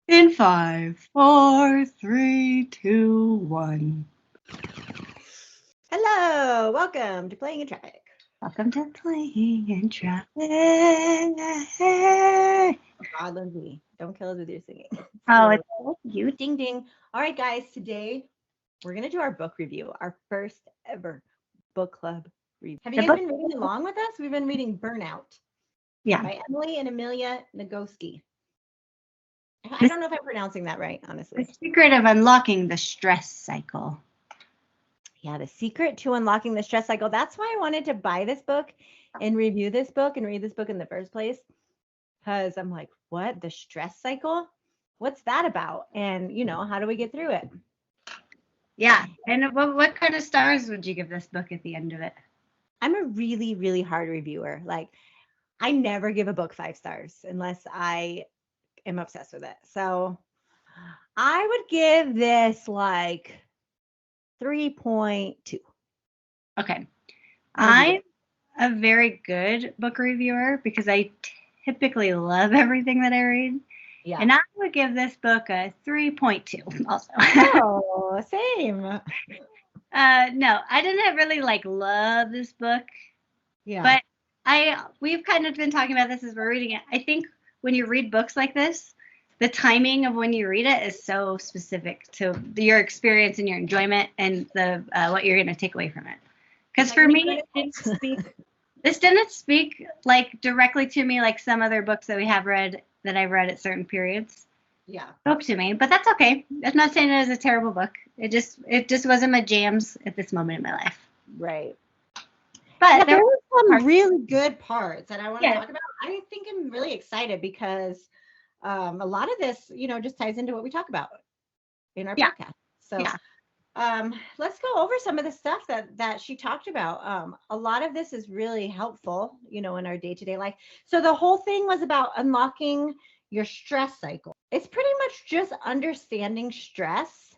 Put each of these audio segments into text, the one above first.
In 5, 4, 3, 2, 1. Hello, welcome to Playing in Traffic. Welcome to Playing in Traffic. Oh God, Lindsay, don't kill us with your singing. Oh, it's you. Ding ding. All right, guys, today we're gonna do our book review, our first ever book club review. Have you guys been reading along with us? We've been reading Burnout. Yeah. By Emily and Amelia Nagoski. I don't know if I'm pronouncing that right, honestly. The secret of unlocking the stress cycle. Yeah, the secret to unlocking the stress cycle. That's why I wanted to buy this book and review this book and read this book in the first place. Because I'm like, what? The stress cycle? What's that about? And, how do we get through it? Yeah. And what kind of stars would you give this book at the end of it? I'm a really, really hard reviewer. Like, I never give a book 5 stars unless I am obsessed with it. So I would give this like 3.2. Okay. I'm a very good book reviewer because I typically love everything that I read. Yeah. And I would give this book a 3.2 also. Oh, same. No, I didn't really love this book. Yeah. But we've kind of been talking about this as we're reading it. I think when you read books like this, the timing of when you read it is so specific to your experience and your enjoyment and the what you're going to take away from it. Because for me, this didn't speak directly to me like some other books that I've read at certain periods. Yeah, spoke to me, but that's okay. I'm not saying it was a terrible book. It just wasn't my jams at this moment in my life. Right. But there were some really good parts that I want to talk about. I think I'm really excited because a lot of this, just ties into what we talk about in our podcast. So let's go over some of the stuff that she talked about. A lot of this is really helpful, in our day-to-day life. So the whole thing was about unlocking your stress cycle. It's pretty much just understanding stress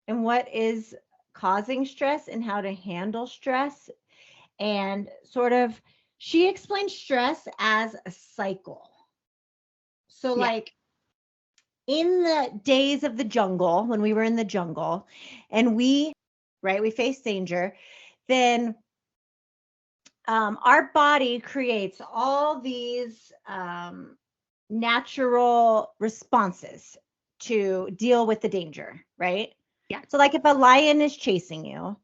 and what is causing stress and how to handle stress. And she explained stress as a cycle. So in the days of the jungle, when we were in the jungle and we faced danger, then our body creates all these natural responses to deal with the danger, right? Yeah. So if a lion is chasing you,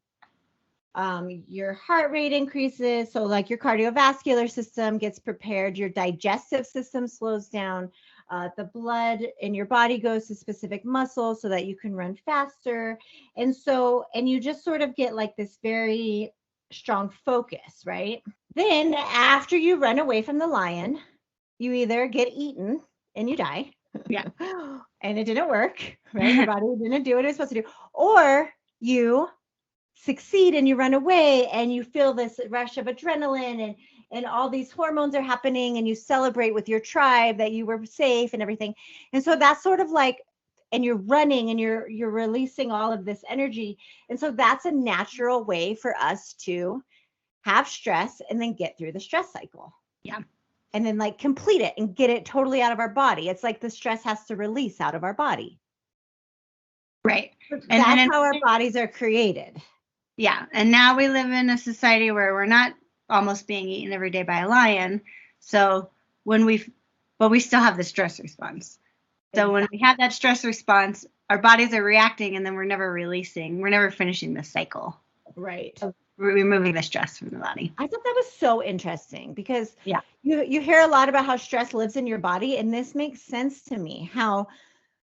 your heart rate increases. So your cardiovascular system gets prepared, your digestive system slows down, the blood in your body goes to specific muscles so that you can run faster. And you just sort of get this very strong focus, right? Then after you run away from the lion, you either get eaten and you die. Yeah. And it didn't work, right? Your body didn't do what it was supposed to do. Or you succeed and you run away and you feel this rush of adrenaline and all these hormones are happening and you celebrate with your tribe that you were safe and everything. And so that's sort of and you're running and you're releasing all of this energy. And so that's a natural way for us to have stress and then get through the stress cycle. Yeah. And then complete it and get it totally out of our body. It's the stress has to release out of our body. Right. And that's how our bodies are created. Yeah. And now we live in a society where we're not almost being eaten every day by a lion. So but we still have the stress response. So when we have that stress response, our bodies are reacting and then we're never releasing. We're never finishing the cycle. Right. Of removing the stress from the body. I thought that was so interesting because you hear a lot about how stress lives in your body. And this makes sense to me, how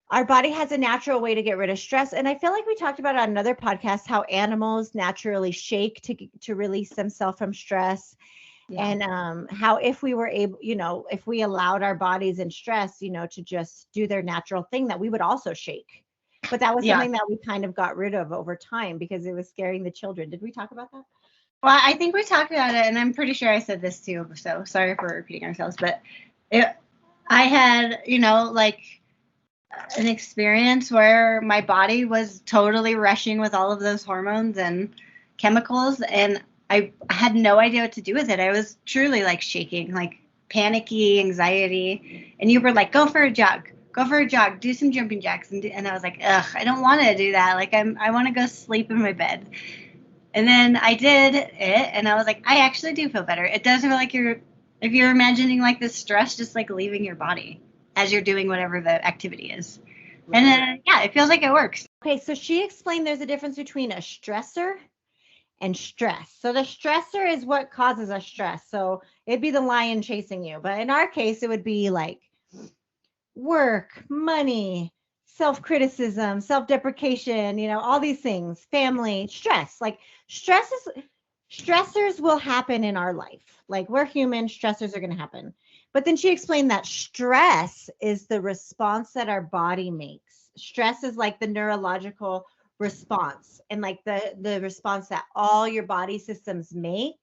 our body has a natural way to get rid of stress. And I feel like we talked about on another podcast how animals naturally shake to release themselves from stress. Yeah. And how if we were able, if we allowed our bodies in stress, to just do their natural thing, that we would also shake. But that was something that we kind of got rid of over time because it was scaring the children. Did we talk about that? Well, I think we talked about it, and I'm pretty sure I said this too. So sorry for repeating ourselves, but I had, an experience where my body was totally rushing with all of those hormones and chemicals, and I had no idea what to do with it. I was truly shaking, panicky, anxiety, and you were go for a jog, go for a jog, do some jumping jacks. And I was like, ugh, I don't want to do that. Like I want to go sleep in my bed. And then I did it, and I was like, I actually do feel better. It does feel like if you're imagining like this stress just like leaving your body as you're doing whatever the activity is. Right. And then, yeah, it feels like it works. Okay, so she explained there's a difference between a stressor and stress. So the stressor is what causes us stress. So it'd be the lion chasing you. But in our case, it would be like work, money, self-criticism, self-deprecation, all these things, family, stress. Like stressors will happen in our life. Like we're human, stressors are going to happen. But then she explained that stress is the response that our body makes. Stress is like the neurological response and like the response that all your body systems make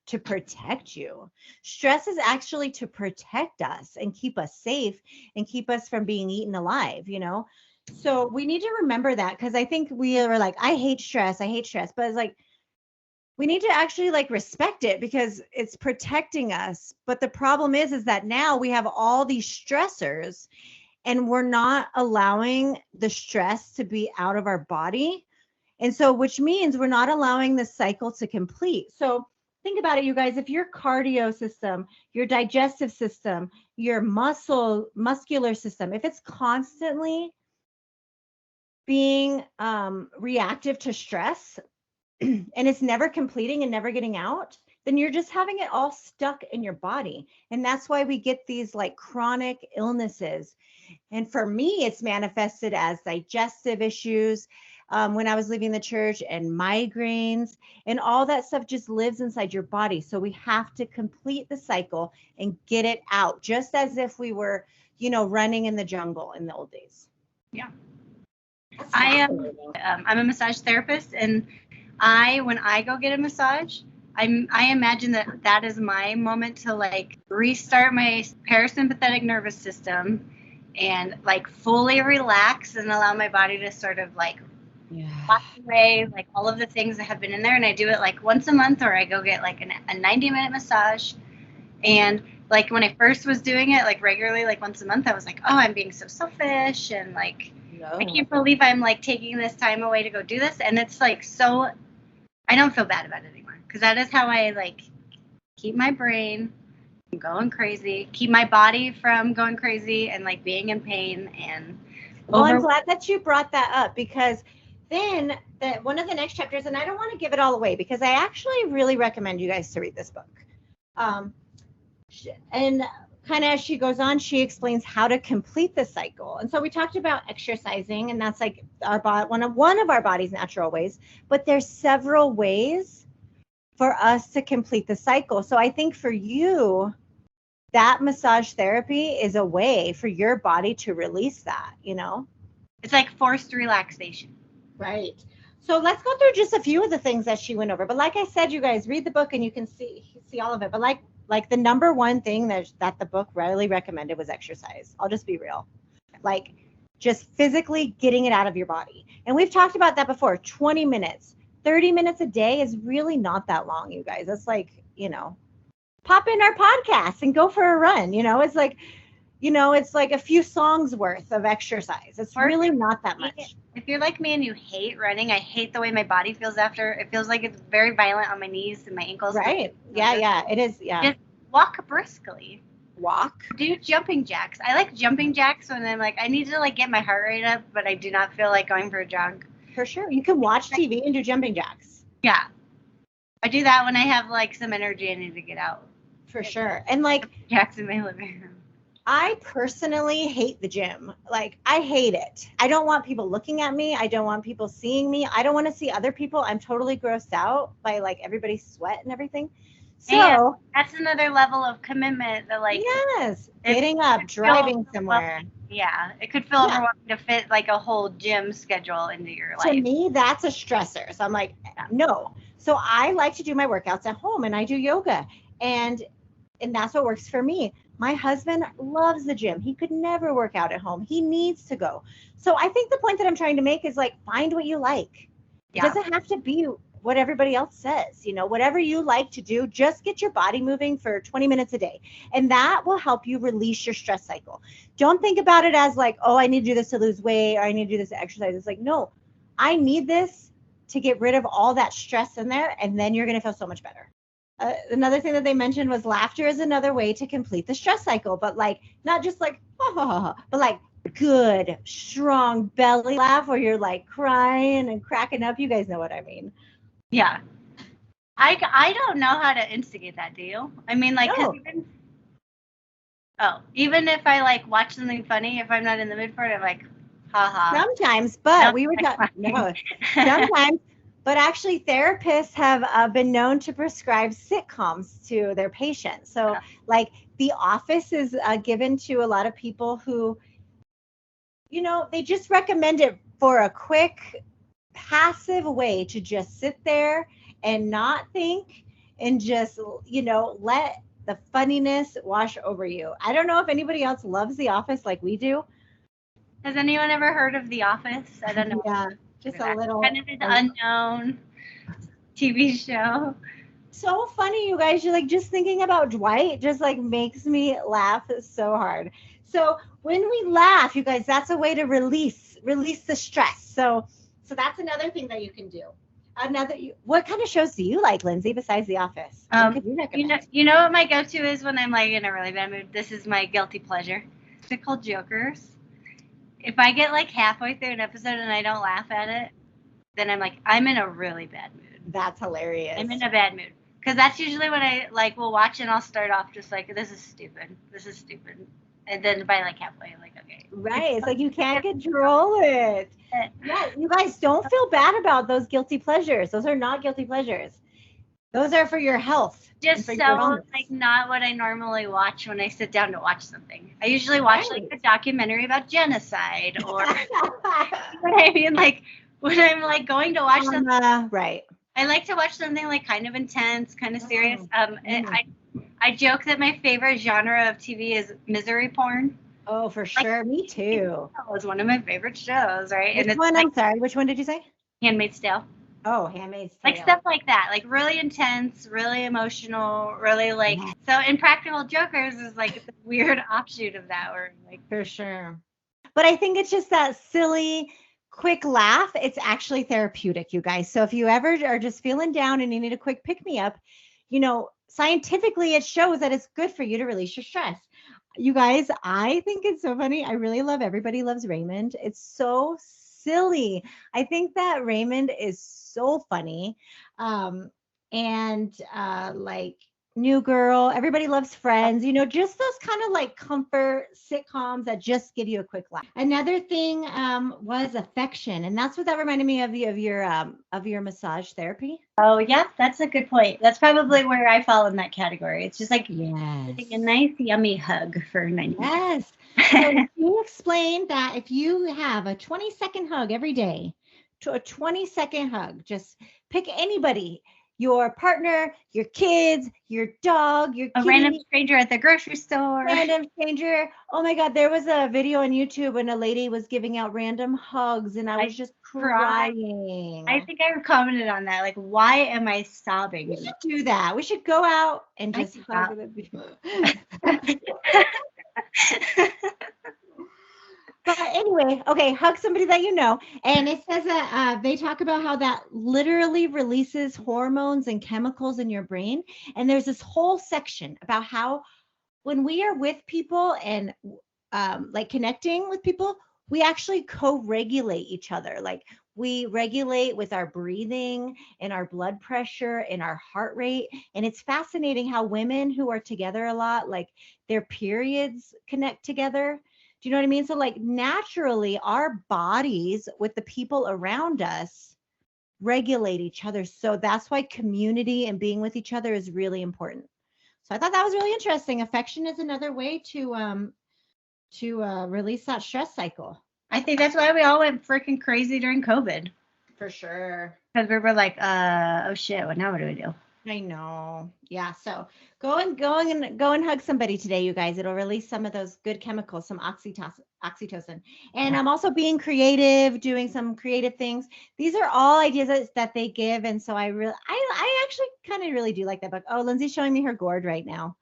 to protect you. Stress is actually to protect us and keep us safe and keep us from being eaten alive, So we need to remember that, because I think we are like, I hate stress. But it's like, we need to actually like respect it because it's protecting us. But the problem is that now we have all these stressors and we're not allowing the stress to be out of our body. And so, which means we're not allowing the cycle to complete. So think about it, you guys, if your cardio system, your digestive system, your muscular system, if it's constantly being reactive to stress and it's never completing and never getting out, then you're just having it all stuck in your body. And that's why we get these like chronic illnesses. And for me, it's manifested as digestive issues when I was leaving the church, and migraines, and all that stuff just lives inside your body. So we have to complete the cycle and get it out, just as if we were, running in the jungle in the old days. Yeah. I'm a massage therapist, and when I go get a massage, I imagine that is my moment to like restart my parasympathetic nervous system and like fully relax and allow my body to sort of like wash away like all of the things that have been in there. And I do it like once a month, or I go get like a 90-minute massage. And like when I first was doing it like regularly, like once a month, I was like, oh, I'm being so selfish, and like I can't believe I'm like taking this time away to go do this. And it's like, so I don't feel bad about it anymore, because that is how I like keep my brain from going crazy, keep my body from going crazy and like being in pain. And I'm glad that you brought that up, because then one of the next chapters, and I don't want to give it all away because I actually really recommend you guys to read this book. And kind of as she goes on, she explains how to complete the cycle. And so we talked about exercising, and that's like one of our body's natural ways, but there's several ways for us to complete the cycle. So I think for you, that massage therapy is a way for your body to release that, It's like forced relaxation. Right. So let's go through just a few of the things that she went over. But like I said, you guys read the book and you can see all of it. But like the number one thing that the book really recommended was exercise. I'll just be real. Like just physically getting it out of your body. And we've talked about that before. 20 minutes, 30 minutes a day is really not that long, you guys. It's like, pop in our podcast and go for a run. It's like, it's like a few songs worth of exercise. It's really not that much. If you're like me and you hate running, I hate the way my body feels after. It feels like it's very violent on my knees and my ankles. Right. Yeah, it is. Yeah. Just walk briskly. Walk. Do jumping jacks. I like jumping jacks when I'm like, I need to like get my heart rate up, but I do not feel like going for a jog. For sure. You can watch TV and do jumping jacks. Yeah. I do that when I have like some energy I need to get out. For sure. And like jacks in my living room. I personally hate the gym. Like, I hate it. I don't want people looking at me. I don't want people seeing me. I don't want to see other people. I'm totally grossed out by like everybody's sweat and everything. So and that's another level of commitment that like, yes, getting up, driving somewhere. Yeah. It could feel overwhelming to fit like a whole gym schedule into your life. To me, that's a stressor. So I'm like, no. So I like to do my workouts at home, and I do yoga, and that's what works for me. My husband loves the gym. He could never work out at home. He needs to go. So I think the point that I'm trying to make is like, find what you like. Yeah. It doesn't have to be what everybody else says. Whatever you like to do, just get your body moving for 20 minutes a day. And that will help you release your stress cycle. Don't think about it as like, oh, I need to do this to lose weight, or I need to do this to exercise. It's like, no, I need this to get rid of all that stress in there, and then you're going to feel so much better. Another thing that they mentioned was laughter is another way to complete the stress cycle, but like not just like, but like good, strong belly laugh where you're like crying and cracking up. You guys know what I mean. Yeah. I don't know how to instigate that, do you? I mean, like, No. Even if I like watch something funny, if I'm not in the mood for it, I'm like, haha. Sometimes, but we were talking, no, sometimes. But actually, therapists have been known to prescribe sitcoms to their patients. So, like, The Office is given to a lot of people who, they just recommend it for a quick, passive way to just sit there and not think and just, let the funniness wash over you. I don't know if anybody else loves The Office like we do. Has anyone ever heard of The Office? I don't know. Yeah. Just a little kind of an unknown TV show. So funny, you guys. You're like, just thinking about Dwight just like makes me laugh so hard. So when we laugh, you guys, that's a way to release the stress. So that's another thing that you can do. What kind of shows do you like, Lindsay, besides The Office? What could you recommend? You know what my go-to is when I'm like in a really bad mood? This is my guilty pleasure. It's called Jokers. If I get like halfway through an episode and I don't laugh at it, then I'm like, I'm in a really bad mood. That's hilarious. I'm in a bad mood. Because that's usually when I like will watch and I'll start off just like, this is stupid. And then by like halfway, I'm like, okay. Right. It's like you can't control it. Yeah, you guys don't feel bad about those guilty pleasures. Those are not guilty pleasures. Those are for your health. Just so like not what I normally watch when I sit down to watch something. I usually watch like a documentary about genocide or what I mean, like when I'm like going to watch something. Right. I like to watch something like kind of intense, kind of serious. And I joke that my favorite genre of TV is misery porn. Oh, for sure. Me too. That was one of my favorite shows, right? Which one? I'm sorry. Which one did you say? Handmaid's Tale. Oh, Handmaid's Tale. Like stuff like that, like really intense, really emotional, really like. Yes. So Impractical Jokers is like the weird offshoot of that, or like for sure. But I think it's just that silly, quick laugh. It's actually therapeutic, you guys. So if you ever are just feeling down and you need a quick pick me up, scientifically it shows that it's good for you to release your stress. You guys, I think it's so funny. I really love Everybody Loves Raymond. It's so silly. I think that Raymond is so funny. Like New Girl, Everybody Loves Friends, just those kind of like comfort sitcoms that just give you a quick laugh. Another thing was affection, and that's what that reminded me of your massage therapy. Oh yeah, that's a good point. That's probably where I fall in that category. It's just like a nice yummy hug for 90 minutes. Yes. So you explained that if you have a 20-second hug every day, to a 20-second hug, just pick anybody. Your partner, your kids, your dog, your kitty, random stranger at the grocery store. Random stranger. Oh my God, there was a video on YouTube when a lady was giving out random hugs and I was just crying. I think I commented on that. Like, why am I sobbing? We should do that. We should go out and just hug people. But anyway, okay, hug somebody that you know. And it says that they talk about how that literally releases hormones and chemicals in your brain. And there's this whole section about how when we are with people and like connecting with people, we actually co-regulate each other. Like we regulate with our breathing and our blood pressure and our heart rate. And it's fascinating how women who are together a lot, like their periods connect together. Do you know what I mean? So like naturally our bodies with the people around us regulate each other. So that's why community and being with each other is really important. So I thought that was really interesting. Affection is another way to release that stress cycle. I think that's why we all went freaking crazy during COVID. For sure. Because we were like, oh shit, well, now what do we do? I know. Yeah. So go and hug somebody today, you guys. It'll release some of those good chemicals, some oxytocin. And I'm also being creative, doing some creative things. These are all ideas that they give. And so I actually kind of really do like that book. Oh, Lindsay's showing me her gourd right now.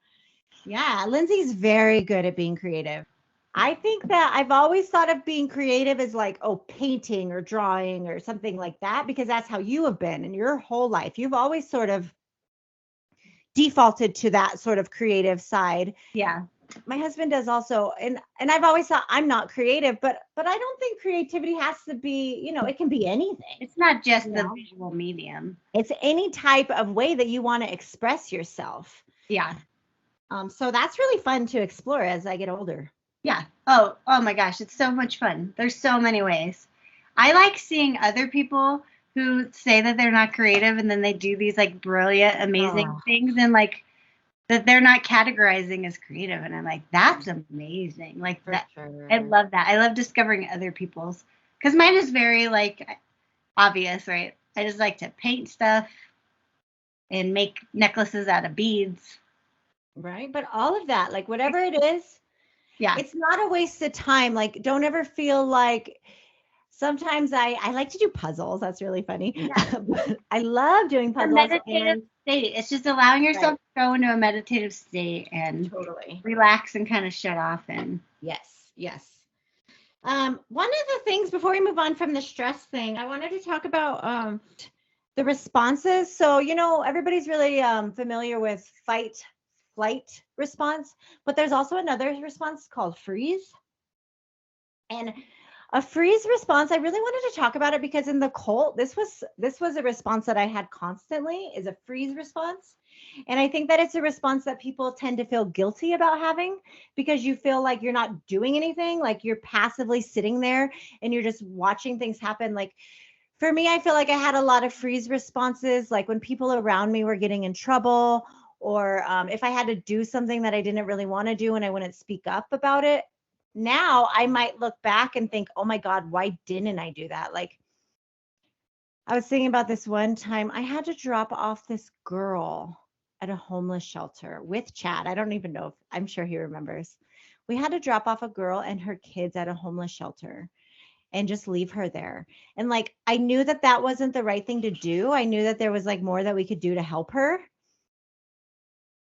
Yeah, Lindsay's very good at being creative. I think that I've always thought of being creative as like, oh, painting or drawing or something like that, because that's how you have been in your whole life. You've always sort of defaulted to that sort of creative side. Yeah. My husband does also, and I've always thought I'm not creative, but I don't think creativity has to be, it can be anything. It's not just the visual medium. It's any type of way that you want to express yourself. Yeah. So that's really fun to explore as I get older. Yeah. Oh my gosh, it's so much fun. There's so many ways. I like seeing other people who say that they're not creative and then they do these like brilliant, amazing things and like that they're not categorizing as creative. And I'm like, that's amazing. Like that. Sure. I love that. I love discovering other people's, because mine is very like obvious, right? I just like to paint stuff and make necklaces out of beads. Right. But all of that, like whatever it is, yeah, it's not a waste of time. Like, don't ever feel like sometimes I like to do puzzles. That's really funny. Yeah. I love doing puzzles. A meditative state. It's just allowing yourself to go into a meditative state and totally relax and kind of shut off. And yes. One of the things before we move on from the stress thing, I wanted to talk about the responses. So, everybody's really familiar with fight, flight response, but there's also another response called freeze. And a freeze response, I really wanted to talk about it because in the cult, this was a response that I had constantly, is a freeze response. And I think that it's a response that people tend to feel guilty about having because you feel like you're not doing anything, like you're passively sitting there and you're just watching things happen. Like for me, I feel like I had a lot of freeze responses, like when people around me were getting in trouble, or if I had to do something that I didn't really want to do and I wouldn't speak up about it. Now I might look back and think, oh my God, why didn't I do that? Like I was thinking about this one time, I had to drop off this girl at a homeless shelter with Chad. I don't even know if, I'm sure he remembers. We had to drop off a girl and her kids at a homeless shelter and just leave her there. And like, I knew that that wasn't the right thing to do. I knew that there was like more that we could do to help her.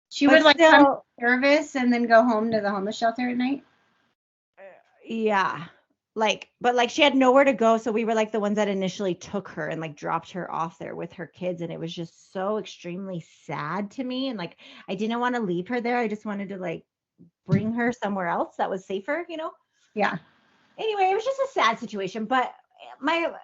She would like come to service and then go home to the homeless shelter at night? Yeah. But she had nowhere to go. So we were like the ones that initially took her and like dropped her off there with her kids. And it was just so extremely sad to me. And like, I didn't want to leave her there. I just wanted to like bring her somewhere else that was safer, Yeah. Anyway, it was just a sad situation. But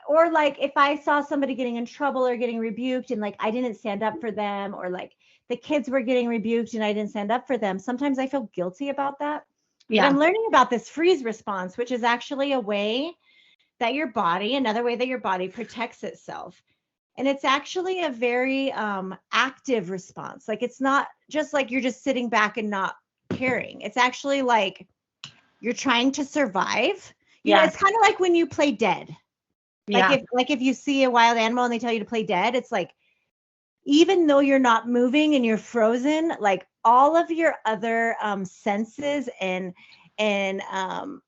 or like if I saw somebody getting in trouble or getting rebuked and like I didn't stand up for them, or like the kids were getting rebuked and I didn't stand up for them, sometimes I feel guilty about that. Yeah. But I'm learning about this freeze response, which is actually another way that your body protects itself. And it's actually a very active response. Like it's not just like you're just sitting back and not caring. It's actually like you're trying to survive. Yeah. It's kind of like when you play dead. Like if you see a wild animal and they tell you to play dead, it's like, even though you're not moving and you're frozen, like all of your other senses and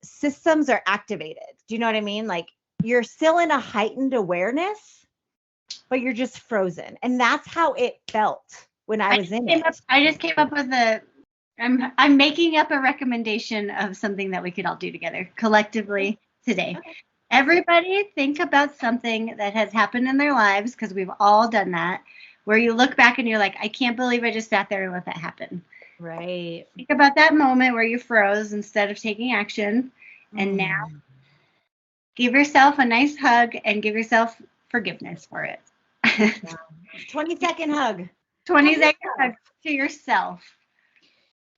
systems are activated. Do you know what I mean? Like you're still in a heightened awareness, but you're just frozen. And that's how it felt when I was in it. I just came up with I'm making up a recommendation of something that we could all do together collectively today. Okay. Everybody think about something that has happened in their lives, because we've all done that, where you look back and you're like, I can't believe I just sat there and let that happen. Right. Think about that moment where you froze instead of taking action. And now give yourself a nice hug and give yourself forgiveness for it. 20-second hug. 20-second hug to yourself.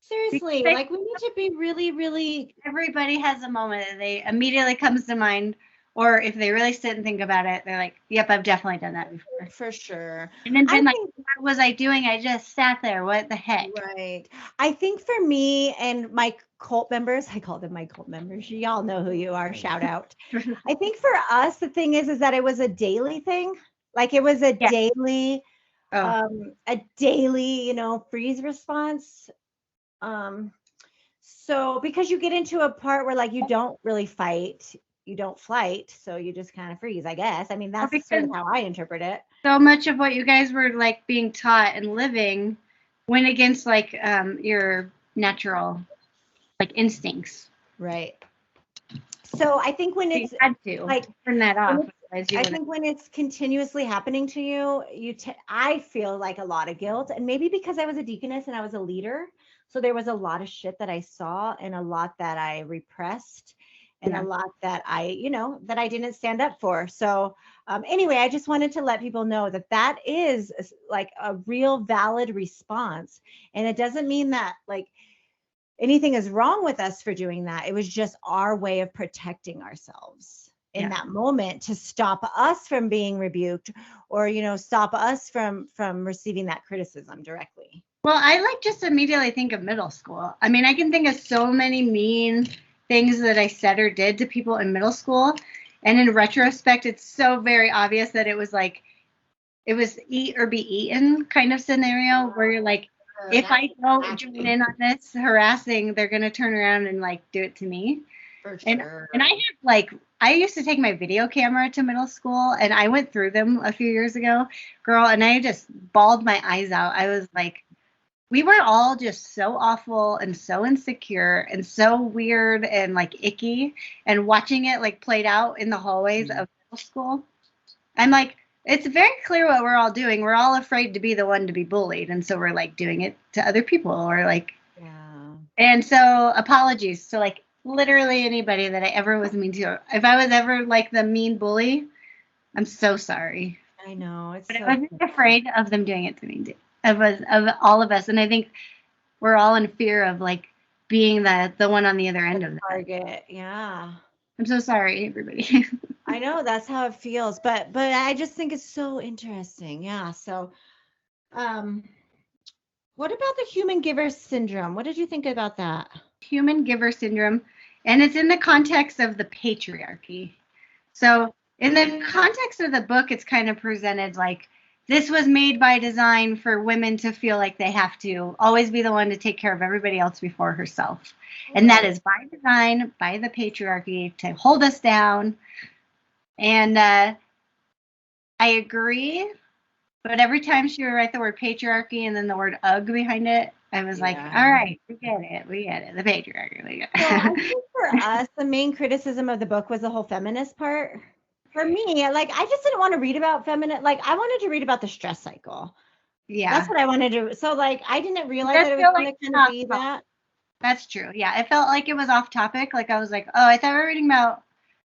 Seriously, like we need to be really, really. Everybody has a moment that they immediately comes to mind. Or if they really sit and think about it, they're like, yep, I've definitely done that before. For sure. And then what was I doing? I just sat there. What the heck? Right. I think for me and my cult members, I call them my cult members. Y'all know who you are. Shout out. I think for us, the thing is that it was a daily thing. Like it was a daily a daily, freeze response. So because you get into a part where like you don't really fight, you don't flight, so you just kind of freeze, I guess. I mean, that's sort of how I interpret it. So much of what you guys were like being taught and living went against like your natural like instincts. Right. So I think when it's had to like turn that off. I think when it's continuously happening to you, I feel like a lot of guilt, and maybe because I was a deaconess and I was a leader, so there was a lot of shit that I saw and a lot that I repressed and a lot that that I didn't stand up for. So anyway, I just wanted to let people know that is like a real valid response, and it doesn't mean that like anything is wrong with us for doing that. It was just our way of protecting ourselves in that moment to stop us from being rebuked or, stop us from receiving that criticism directly. Well, I like just immediately think of middle school. I mean, I can think of so many mean things that I said or did to people in middle school. And in retrospect, it's so very obvious that it was eat or be eaten kind of scenario where you're like, if I don't join in on this harassing, they're going to turn around and like do it to me. For sure. And I used to take my video camera to middle school, and I went through them a few years ago, girl, and I just bawled my eyes out. I was like, we were all just so awful and so insecure and so weird and like icky, and watching it like played out in the hallways of middle school. I'm like, it's very clear what we're all doing. We're all afraid to be the one to be bullied. And so we're like doing it to other people or like, and so apologies to like literally anybody that I ever was mean to. If I was ever like the mean bully, I'm so sorry. I know. But I wasn't afraid of them doing it to me, of all of us. And I think we're all in fear of like being the one on the other end of that. Target. Yeah. I'm so sorry, everybody. I know that's how it feels, but I just think it's so interesting. Yeah. So, what about the human giver syndrome? What did you think about that? Human giver syndrome, and it's in the context of the patriarchy. So, in the context of the book, it's kind of presented like this was made by design for women to feel like they have to always be the one to take care of everybody else before herself. And that is by design, by the patriarchy to hold us down. And I agree. But every time she would write the word patriarchy and then the word ugh behind it, I was like, all right, we get it. The patriarchy. We get it. Well, I think for us, the main criticism of the book was the whole feminist part. For me, like, I just didn't want to read about feminine. Like, I wanted to read about the stress cycle. Yeah. That's what I wanted to. So, like, I didn't realize that it was going to kind of be that. That's true. Yeah. It felt like it was off topic. Like, I was like, oh, I thought we were reading about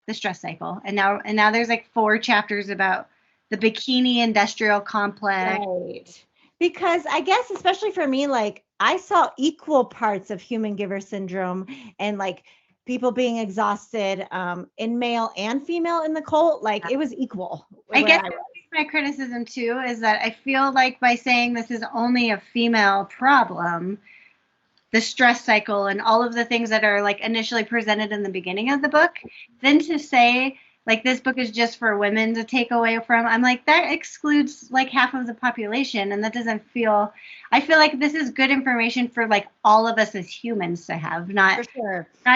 the stress cycle. And now there's like 4 chapters about the bikini industrial complex. Right. Because I guess, especially for me, like, I saw equal parts of human giver syndrome and like people being exhausted in male and female in the cult. Like it was equal. I guess my criticism too is that I feel like by saying this is only a female problem, the stress cycle and all of the things that are like initially presented in the beginning of the book, then to say like this book is just for women to take away from, I'm like, that excludes like half of the population. And that doesn't feel, I feel like this is good information for like all of us as humans to have, not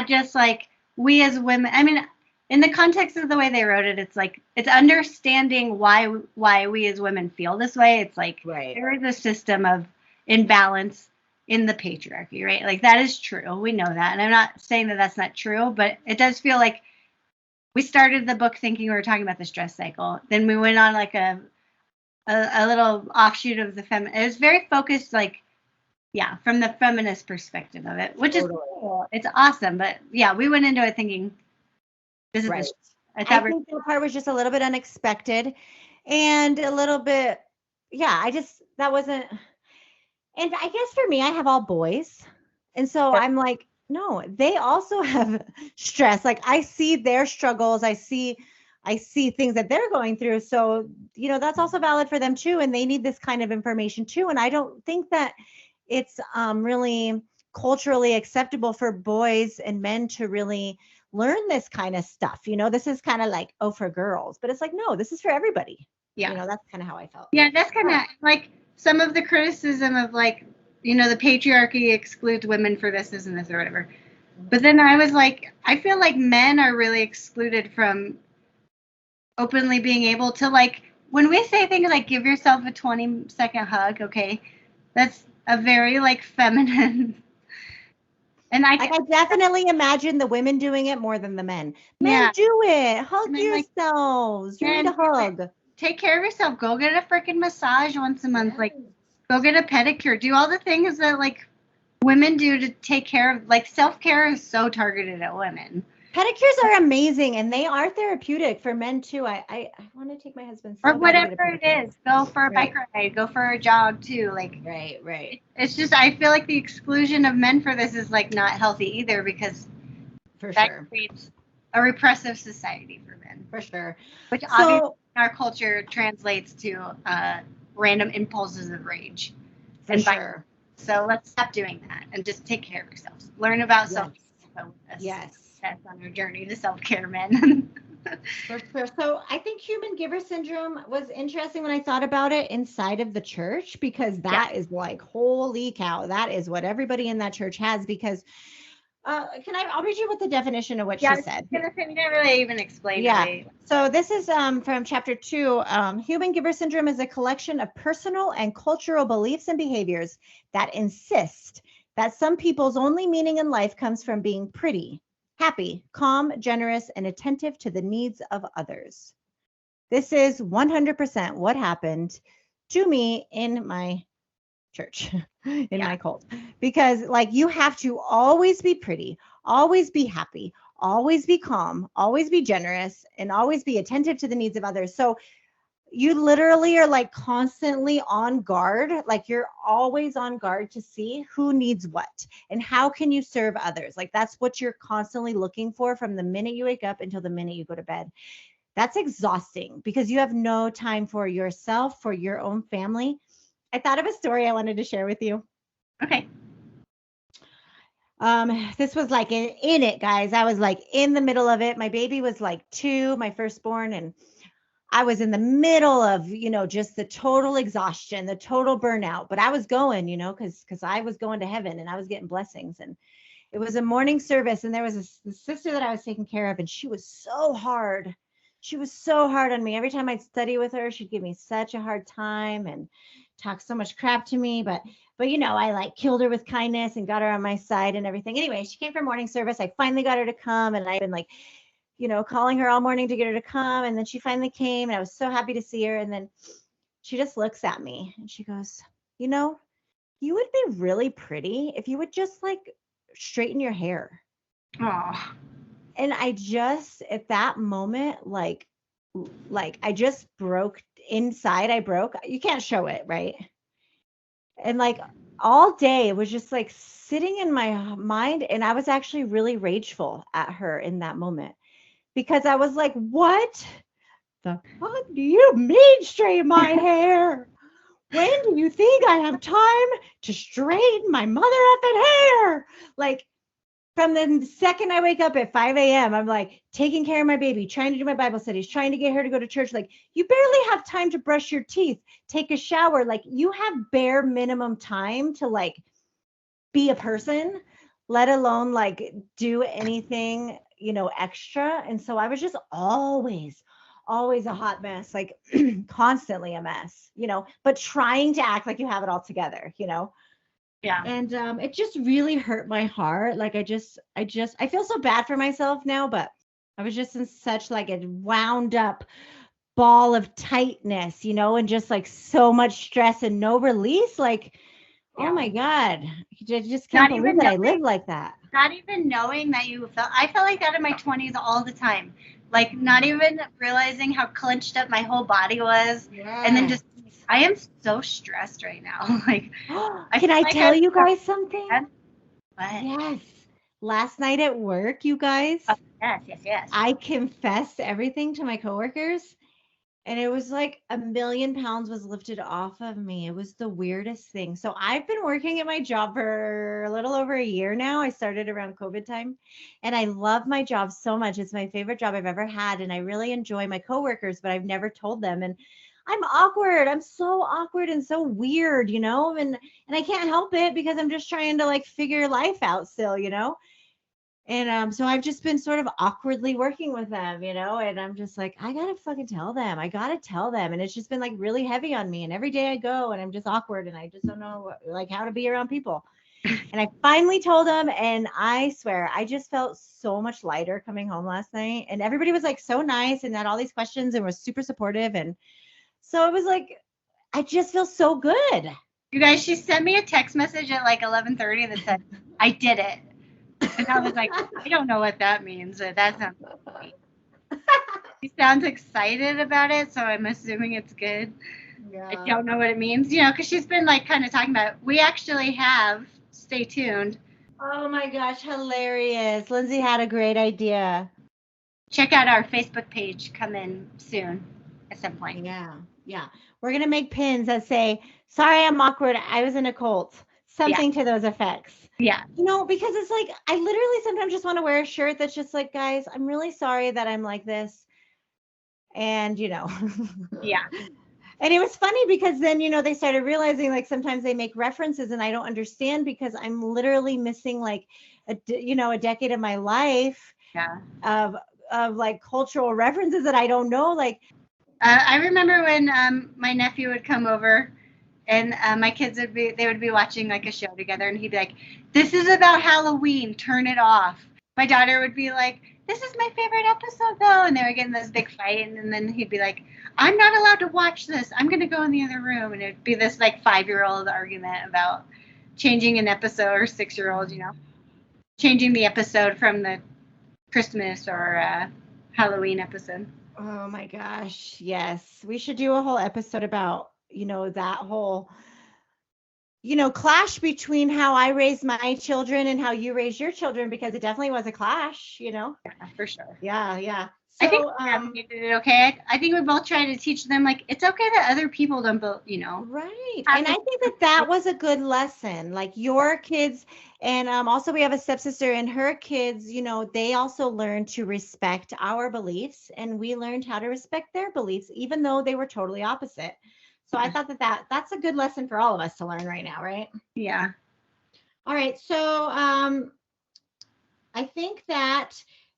just like we as women. I mean, in the context of the way they wrote it, it's like, it's understanding why we as women feel this way. It's like, there is a system of imbalance in the patriarchy, right? Like that is true. We know that. And I'm not saying that that's not true, but it does feel like we started the book thinking we were talking about the stress cycle. Then we went on like a little offshoot of the feminine. It was very focused, like, yeah, from the feminist perspective of it, which is cool. It's awesome. But yeah, we went into it thinking this is right. I think that part was just a little bit unexpected and a little bit, that wasn't. And I guess for me, I have all boys. And so I'm like, no, they also have stress. Like I see their struggles. I see things that they're going through. So, that's also valid for them too. And they need this kind of information too. And I don't think that it's really culturally acceptable for boys and men to really learn this kind of stuff. This is kind of like, for girls, but it's like, no, this is for everybody. Yeah. That's kind of how I felt. Yeah, that's kind of like some of the criticism of like, the patriarchy excludes women for this and this or whatever. But then I was like, I feel like men are really excluded from openly being able to, like, when we say things like give yourself a 20-second hug, okay, that's a very like feminine. And I definitely imagine the women doing it more than the men. Yeah. Men do it. Hug yourselves. You need a hug. Take care of yourself. Go get a freaking massage once a month. Like, go get a pedicure. Do all the things that like women do to take care of. Like, self-care is so targeted at women. Pedicures are amazing, and they are therapeutic for men too. I want to take my husband or whatever it is. Go for a bike ride. Go for a jog too. Like, right. It's just, I feel like the exclusion of men for this is like not healthy either, because that creates a repressive society for men. For sure. Which obviously in our culture translates to random impulses of rage. For sure. So let's stop doing that and just take care of yourselves. Learn about self-care. Yes. That's on our journey to self-care, men. For sure. So I think human giver syndrome was interesting when I thought about it inside of the church, because that is like, holy cow, that is what everybody in that church has. Because I'll read you what the definition of what she said. We didn't really even explain it. So this is from chapter 2. Human giver syndrome is a collection of personal and cultural beliefs and behaviors that insist that some people's only meaning in life comes from being pretty, happy, calm, generous, and attentive to the needs of others. This is 100% what happened to me in my church, in my cult, because like you have to always be pretty, always be happy, always be calm, always be generous, and always be attentive to the needs of others. So you literally are like constantly on guard, like you're always on guard to see who needs what and how can you serve others. Like that's what you're constantly looking for from the minute you wake up until the minute you go to bed. That's exhausting because you have no time for yourself, for your own family. I thought of a story I wanted to share with you. Okay. This was like in it, guys. I was like in the middle of it. My baby was like 2, my firstborn, and I was in the middle of, just the total exhaustion, the total burnout, but I was going, because I was going to heaven and I was getting blessings. And it was a morning service, and there was a sister that I was taking care of, and she was so hard. She was so hard on me. Every time I'd study with her, she'd give me such a hard time and talk so much crap to me. But I like killed her with kindness and got her on my side and everything. Anyway, she came for morning service. I finally got her to come, and I've been like, calling her all morning to get her to come. And then she finally came, and I was so happy to see her. And then she just looks at me and she goes, you would be really pretty if you would just like straighten your hair. Oh. And I just, at that moment, like I just broke inside. I broke. You can't show it, right? And like all day, it was just like sitting in my mind. And I was actually really rageful at her in that moment. Because I was like, what the fuck do you mean straighten my hair? When do you think I have time to straighten my mother effing hair? Like from the second I wake up at 5 a.m., I'm like taking care of my baby, trying to do my Bible studies, trying to get her to go to church. Like you barely have time to brush your teeth, take a shower. Like you have bare minimum time to like be a person, let alone like do anything extra. And so I was just always a hot mess, like constantly a mess, but trying to act like you have it all together, Yeah. And it just really hurt my heart. Like I feel so bad for myself now, but I was just in such like a wound up ball of tightness, and just like so much stress and no release. Like, oh my God, I just can't believe that I lived like that. Not even knowing that I felt like that in my 20s all the time. Like not even realizing how clenched up my whole body was. Yes. And then just, I am so stressed right now. Like, can I tell you guys something? What? Yes. Last night at work, you guys. Yes. I confessed everything to my coworkers. And it was like 1,000,000 pounds was lifted off of me. It was the weirdest thing. So I've been working at my job for a little over a year now. I started around COVID time, and I love my job so much. It's my favorite job I've ever had. And I really enjoy my coworkers, but I've never told them. And I'm awkward. I'm so awkward and so weird, and I can't help it because I'm just trying to like figure life out still, And so I've just been sort of awkwardly working with them, and I'm just like, I gotta fucking tell them. I gotta tell them. And it's just been like really heavy on me. And every day I go and I'm just awkward and I just don't know like how to be around people. And I finally told them, and I swear I just felt so much lighter coming home last night. And everybody was like so nice and had all these questions and was super supportive. And so it was like, I just feel so good. You guys, she sent me a text message at like 11:30 that said, I did it. And I was like, I don't know what that means. That sounds funny. She sounds excited about it, so I'm assuming it's good. Yeah. I don't know what it means, because she's been like kind of talking about it. We actually have, stay tuned. Oh my gosh, hilarious. Lindsay had a great idea. Check out our Facebook page coming soon at some point. Yeah. We're going to make pins that say, sorry, I'm awkward. I was in a cult. Something to those effects. Yeah. Because it's like, I literally sometimes just want to wear a shirt that's just like, guys, I'm really sorry that I'm like this. And, Yeah. And it was funny because then, they started realizing like sometimes they make references and I don't understand because I'm literally missing like, a decade of my life of like cultural references that I don't know. Like, I remember when my nephew would come over and my kids would be watching like a show together and he'd be like, this is about Halloween, turn it off. My daughter would be like, this is my favorite episode though. And they were getting this big fight. And then he'd be like, I'm not allowed to watch this. I'm going to go in the other room. And it'd be this like 5-year-old argument about changing an episode, or 6-year-old, changing the episode from the Christmas or Halloween episode. Oh my gosh. Yes. We should do a whole episode about, that whole, clash between how I raised my children and how you raised your children, because it definitely was a clash, Yeah, for sure. Yeah. So, I think we did it okay. I think we both tried to teach them, like, it's okay that other people don't, Right. And I think that was a good lesson. Like your kids, and also we have a stepsister and her kids, they also learned to respect our beliefs and we learned how to respect their beliefs, even though they were totally opposite. So I thought that's a good lesson for all of us to learn right now, right? Yeah. All right. So I think that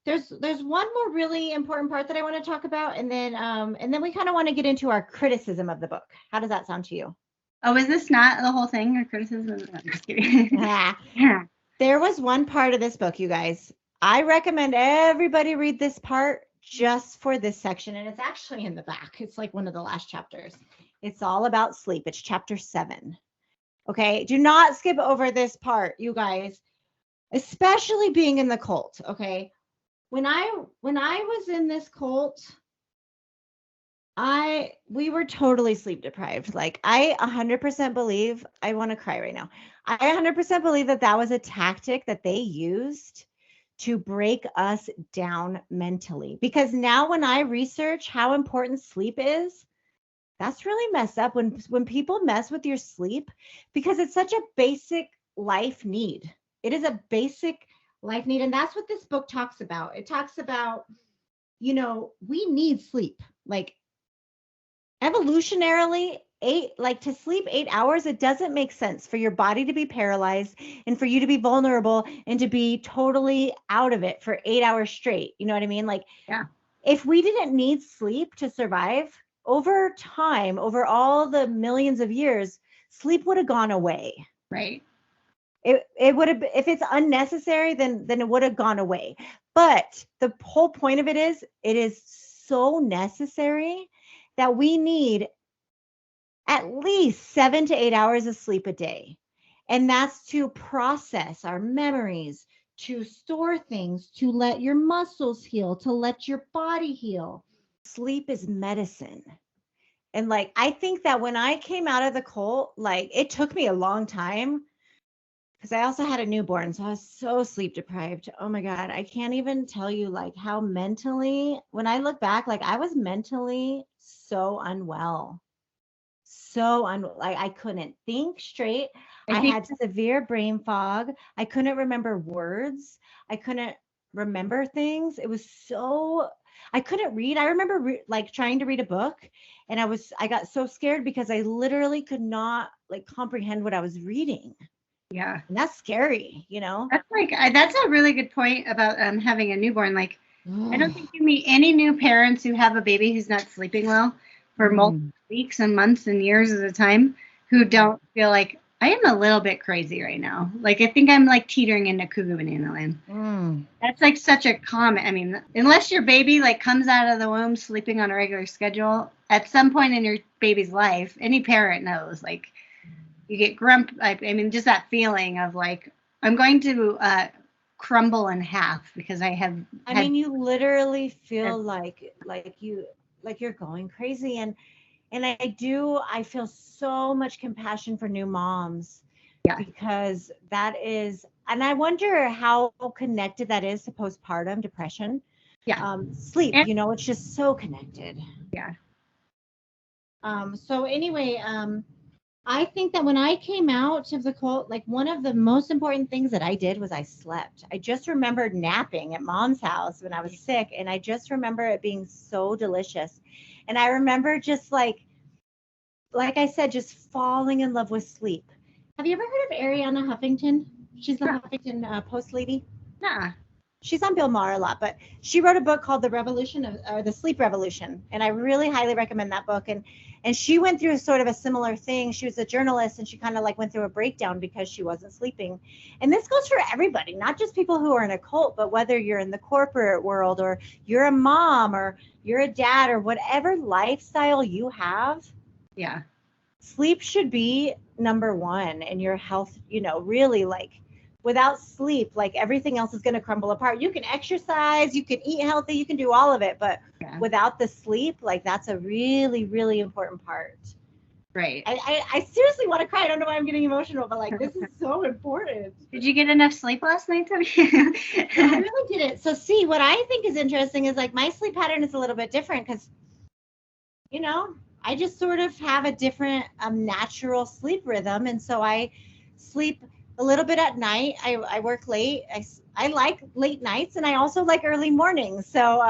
there's one more really important part that I want to talk about, and then we kind of want to get into our criticism of the book. How does that sound to you? Oh, is this not the whole thing, or criticism? I'm just kidding. There was one part of this book, you guys. I recommend everybody read this part just for this section, and it's actually in the back. It's like one of the last chapters. It's all about sleep. It's chapter 7. Okay, do not skip over this part, you guys, especially being in the cult. Okay. When I was in this cult, we were totally sleep deprived. Like I 100% believe, I want to cry right now. I 100% believe that was a tactic that they used to break us down mentally. Because now when I research how important sleep is, that's really messed up when people mess with your sleep, because it's such a basic life need. It is a basic life need. And that's what this book talks about. It talks about, we need sleep. Like evolutionarily, to sleep 8 hours, it doesn't make sense for your body to be paralyzed and for you to be vulnerable and to be totally out of it for 8 hours straight. You know what I mean? Like, yeah. If we didn't need sleep to survive, over time, over all the millions of years, sleep would have gone away. Right. It would have, if it's unnecessary, then it would have gone away. But the whole point of it is so necessary that we need at least 7 to 8 hours of sleep a day. And that's to process our memories, to store things, to let your muscles heal, to let your body heal. Sleep is medicine. And like, I think that when I came out of the cult, like it took me a long time because I also had a newborn. So I was so sleep deprived. Oh my God. I can't even tell you like how mentally, when I look back, like I was mentally so unwell. Like I couldn't think straight. I had severe brain fog. I couldn't remember words. I couldn't remember things. It was so, I couldn't read. I remember like trying to read a book, and I got so scared because I literally could not like comprehend what I was reading. Yeah. And that's scary, you know? That's a really good point about having a newborn. Like, I don't think you meet any new parents who have a baby who's not sleeping well for multiple weeks and months and years at a time who don't feel like, I am a little bit crazy right now. Like, I think I'm like teetering into cuckoo banana land. That's like such a common, I mean, unless your baby like comes out of the womb sleeping on a regular schedule, at some point in your baby's life, any parent knows, like, you get I mean, just that feeling of like, I'm going to crumble in half because I have. I mean, you literally feel like you're going crazy, and I feel so much compassion for new moms. Yeah. Because that is, and I wonder how connected that is to postpartum depression. Yeah. Sleep, you know, it's just so connected. Yeah. So anyway, I think that when I came out of the cult, like one of the most important things that I did was I slept. I just remembered napping at mom's house when I was sick, and I just remember it being so delicious. And I remember just like I said, just falling in love with sleep. Have you ever heard of Ariana Huffington? She's the Huffington Post lady. Nah. She's on Bill Maher a lot, but she wrote a book called The Sleep Revolution, and I really highly recommend that book. And she went through sort of a similar thing. She was a journalist, and she kind of like went through a breakdown because she wasn't sleeping. And this goes for everybody, not just people who are in a cult, but whether you're in the corporate world or you're a mom or you're a dad or whatever lifestyle you have. Yeah. Sleep should be number one in your health, you know, really like. Without sleep, like everything else is going to crumble apart. You can exercise, you can eat healthy, you can do all of it, but without the sleep, like that's a really, really important part. Right. I seriously want to cry. I don't know why I'm getting emotional, but like this is so important. Did you get enough sleep last night, Toby? I really didn't. So see, what I think is interesting is like my sleep pattern is a little bit different because, you know, I just sort of have a different natural sleep rhythm, and so I sleep a little bit at night. I work late. I like late nights, and I also like early mornings. So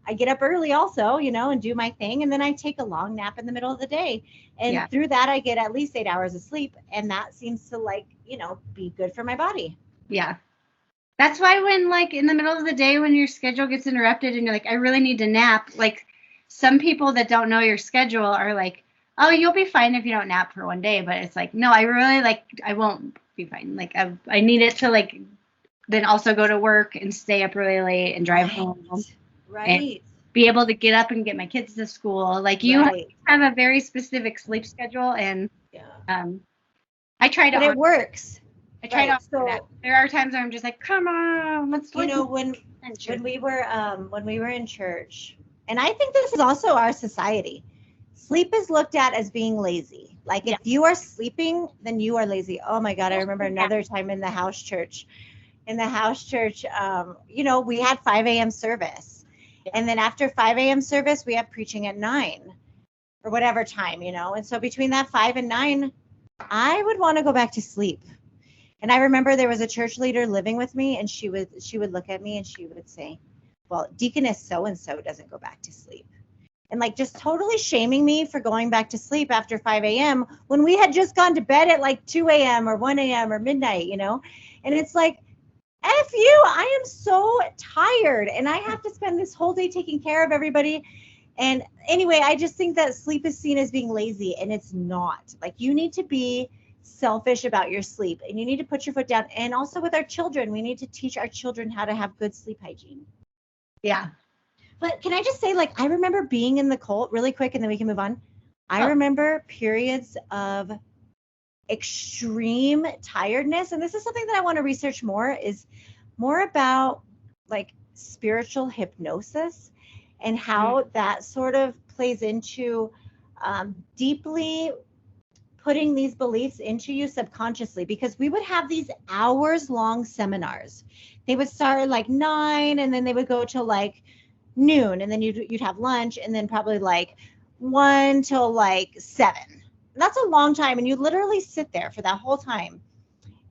I get up early also, you know, and do my thing. And then I take a long nap in the middle of the day. And through that, I get at least 8 hours of sleep. And that seems to like, you know, be good for my body. Yeah. That's why when like in the middle of the day, when your schedule gets interrupted and you're like, I really need to nap. Like some people that don't know your schedule are like, oh, you'll be fine if you don't nap for one day. But it's like, no, I really like, I won't be fine. Like I need it to like then also go to work and stay up really late and drive home. Right. And be able to get up and get my kids to school. Like you have a very specific sleep schedule, and I try to. But it works. I try to. So there are times where I'm just like, come on, let's. You know, when we were in church, and I think this is also our society. Sleep is looked at as being lazy. Like if you are sleeping, then you are lazy. Oh my God. I remember another time in the house church, you know, we had 5 a.m. service. And then after 5 a.m. service, we have preaching at 9 or whatever time, you know. And so between that 5 and 9, I would want to go back to sleep. And I remember there was a church leader living with me, and she would look at me and she would say, well, Deaconess so-and-so doesn't go back to sleep. And like just totally shaming me for going back to sleep after 5 a.m. when we had just gone to bed at like 2 a.m. or 1 a.m. or midnight, you know. And it's like, F you, I am so tired and I have to spend this whole day taking care of everybody. And anyway, I just think that sleep is seen as being lazy, and it's not. Like you need to be selfish about your sleep, and you need to put your foot down. And also with our children, we need to teach our children how to have good sleep hygiene. Yeah. But can I just say, like, I remember being in the cult really quick, and then we can move on. I remember periods of extreme tiredness. And this is something that I want to research more about like spiritual hypnosis and how that sort of plays into deeply putting these beliefs into you subconsciously, because we would have these hours long seminars. They would start at like 9 and then they would go till like noon, and then you'd have lunch, and then probably like 1 till like 7. That's a long time, and you literally sit there for that whole time.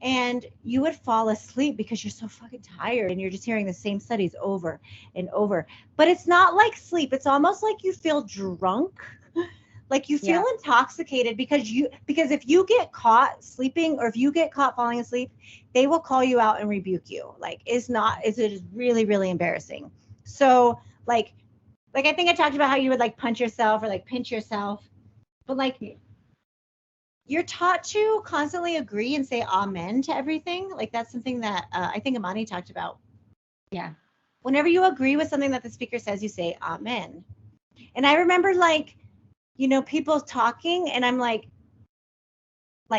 and you would fall asleep because you're so fucking tired and you're just hearing the same studies over and over. But it's not like sleep. It's almost like you feel drunk. Like you feel intoxicated because if you get caught sleeping or if you get caught falling asleep, they will call you out and rebuke you. Like it is really, really embarrassing. So like I think I talked about how you would like punch yourself or like pinch yourself, but like you're taught to constantly agree and say amen to everything. Like that's something that I think Amani talked about. Yeah. Whenever you agree with something that the speaker says, you say amen. And I remember like, people talking and I'm like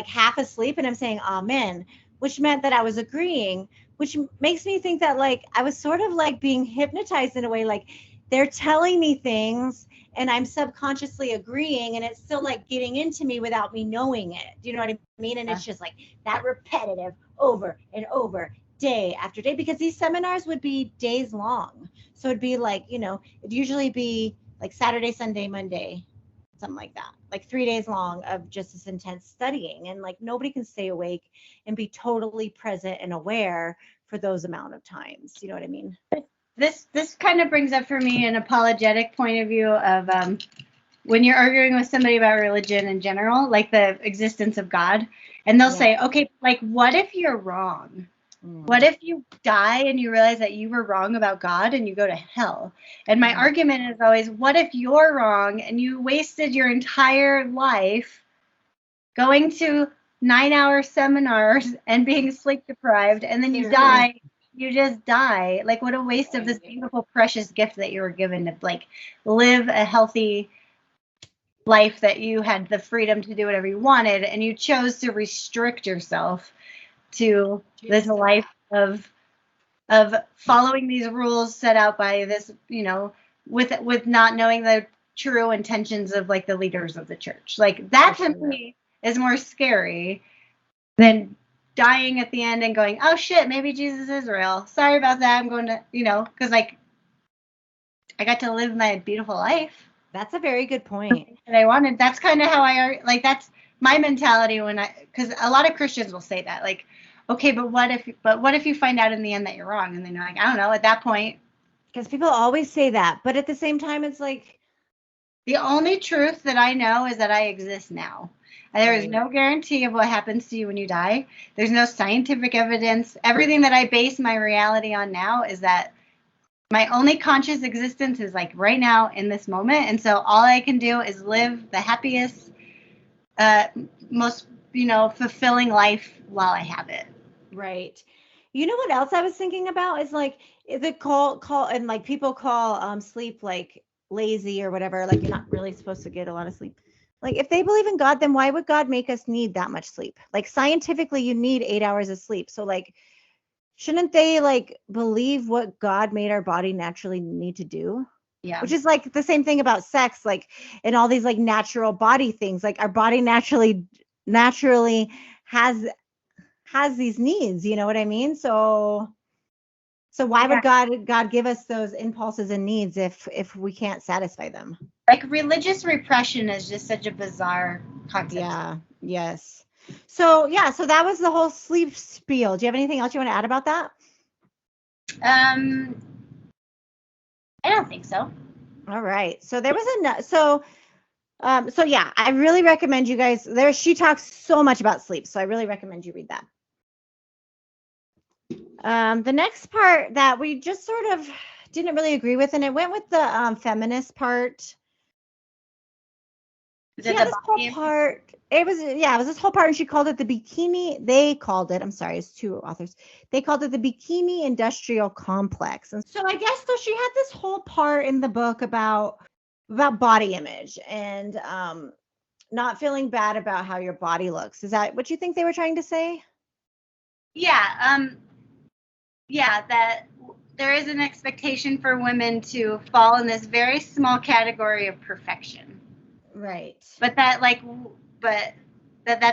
half asleep and I'm saying amen, which meant that I was agreeing, which makes me think that like I was sort of like being hypnotized in a way, like they're telling me things and I'm subconsciously agreeing and it's still like getting into me without me knowing it. Do you know what I mean? And it's just like that repetitive over and over, day after day, because these seminars would be days long. So it'd be like, it'd usually be like Saturday, Sunday, Monday, something like that, like 3 days long of just this intense studying. And like nobody can stay awake and be totally present and aware for those amount of times. You know what I mean? This kind of brings up for me an apologetic point of view of when you're arguing with somebody about religion in general, like the existence of God, and they'll say, okay, like what if you're wrong? What if you die and you realize that you were wrong about God and you go to hell? And my argument is always, what if you're wrong and you wasted your entire life going to 9-hour seminars and being sleep deprived, and then you die? You just die. Like, what a waste of this beautiful, precious gift that you were given to like live a healthy life, that you had the freedom to do whatever you wanted, and you chose to restrict yourself to this life of following these rules set out by this, with not knowing the true intentions of like the leaders of the church. Like that to me is more scary than dying at the end and going, oh shit, maybe Jesus is real. Sorry about that. I'm going to, because like I got to live my beautiful life. That's a very good point. And I wanted. That's kind of how that's my mentality because a lot of Christians will say that, like, okay, but what if you find out in the end that you're wrong? And then you're like, I don't know, at that point. Because people always say that, but at the same time, it's like the only truth that I know is that I exist now. And there is no guarantee of what happens to you when you die. There's no scientific evidence. Everything that I base my reality on now is that my only conscious existence is like right now in this moment. And so all I can do is live the happiest, most, fulfilling life while I have it. Right. You know what else I was thinking about is like the call and like people call sleep like lazy or whatever, like you're not really supposed to get a lot of sleep. Like if they believe in God, then why would God make us need that much sleep? Like scientifically you need 8 hours of sleep. So like shouldn't they like believe what God made our body naturally need to do? Yeah. Which is like the same thing about sex, like and all these like natural body things. Like our body naturally has these needs, you know what I mean? So why would God give us those impulses and needs if we can't satisfy them? Like religious repression is just such a bizarre concept. Yeah. Yes. So that was the whole sleep spiel. Do you have anything else you want to add about that? I don't think so. All right. So there was I really recommend you guys she talks so much about sleep. So I really recommend you read that. The next part that we just sort of didn't really agree with, and it went with the feminist part. It was this whole part, and she called it the bikini. They called it, I'm sorry, it's two authors. They called it the bikini industrial complex. And so I guess so she had this whole part in the book about body image and not feeling bad about how your body looks. Is that what you think they were trying to say? Yeah. That there is an expectation for women to fall in this very small category of perfection. Right. But that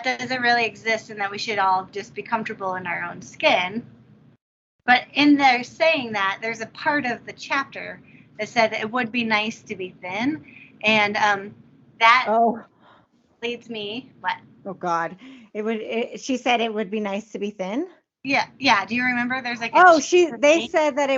doesn't really exist, and that we should all just be comfortable in our own skin. But in there saying that, there's a part of the chapter that said it would be nice to be thin. And that leads me, what? Oh God. She said it would be nice to be thin. Yeah. Do you remember? There's like they said that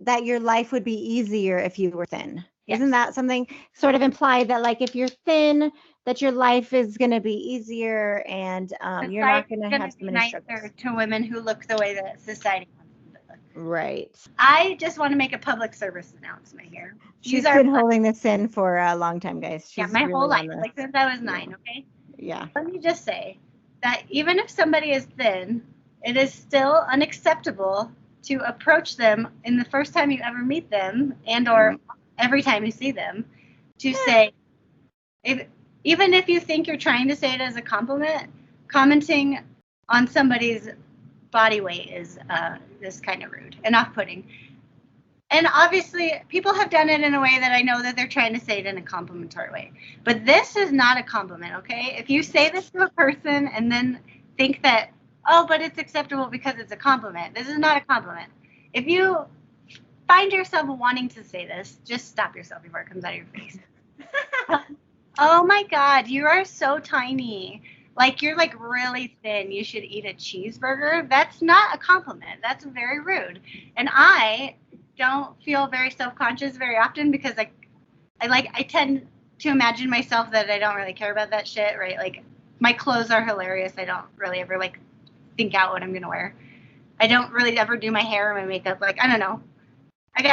that your life would be easier if you were thin. Yes. Isn't that something sort of implied that like if you're thin, that your life is going to be easier and you're not going to have so many struggles. To women who look the way that society wants them to look. Right. I just want to make a public service announcement here. She's been holding this in for a long time, guys. She's my whole life, like since I was 9. Okay. Yeah. Let me just say that even if somebody is thin, it is still unacceptable to approach them in the first time you ever meet them and or every time you see them to say, even if you think you're trying to say it as a compliment, commenting on somebody's body weight is kind of rude and off-putting. And obviously, people have done it in a way that I know that they're trying to say it in a complimentary way. But this is not a compliment, okay? If you say this to a person and then think that, oh, but it's acceptable because it's a compliment, this is not a compliment. If you find yourself wanting to say this, just stop yourself before it comes out of your face. Oh my God, you are so tiny. Like, you're like really thin. You should eat a cheeseburger. That's not a compliment. That's very rude. And I don't feel very self-conscious very often because I tend to imagine myself that I don't really care about that shit, right? Like, my clothes are hilarious. I don't really ever like think out what I'm gonna wear. I don't really ever do my hair or my makeup. Like, I don't know.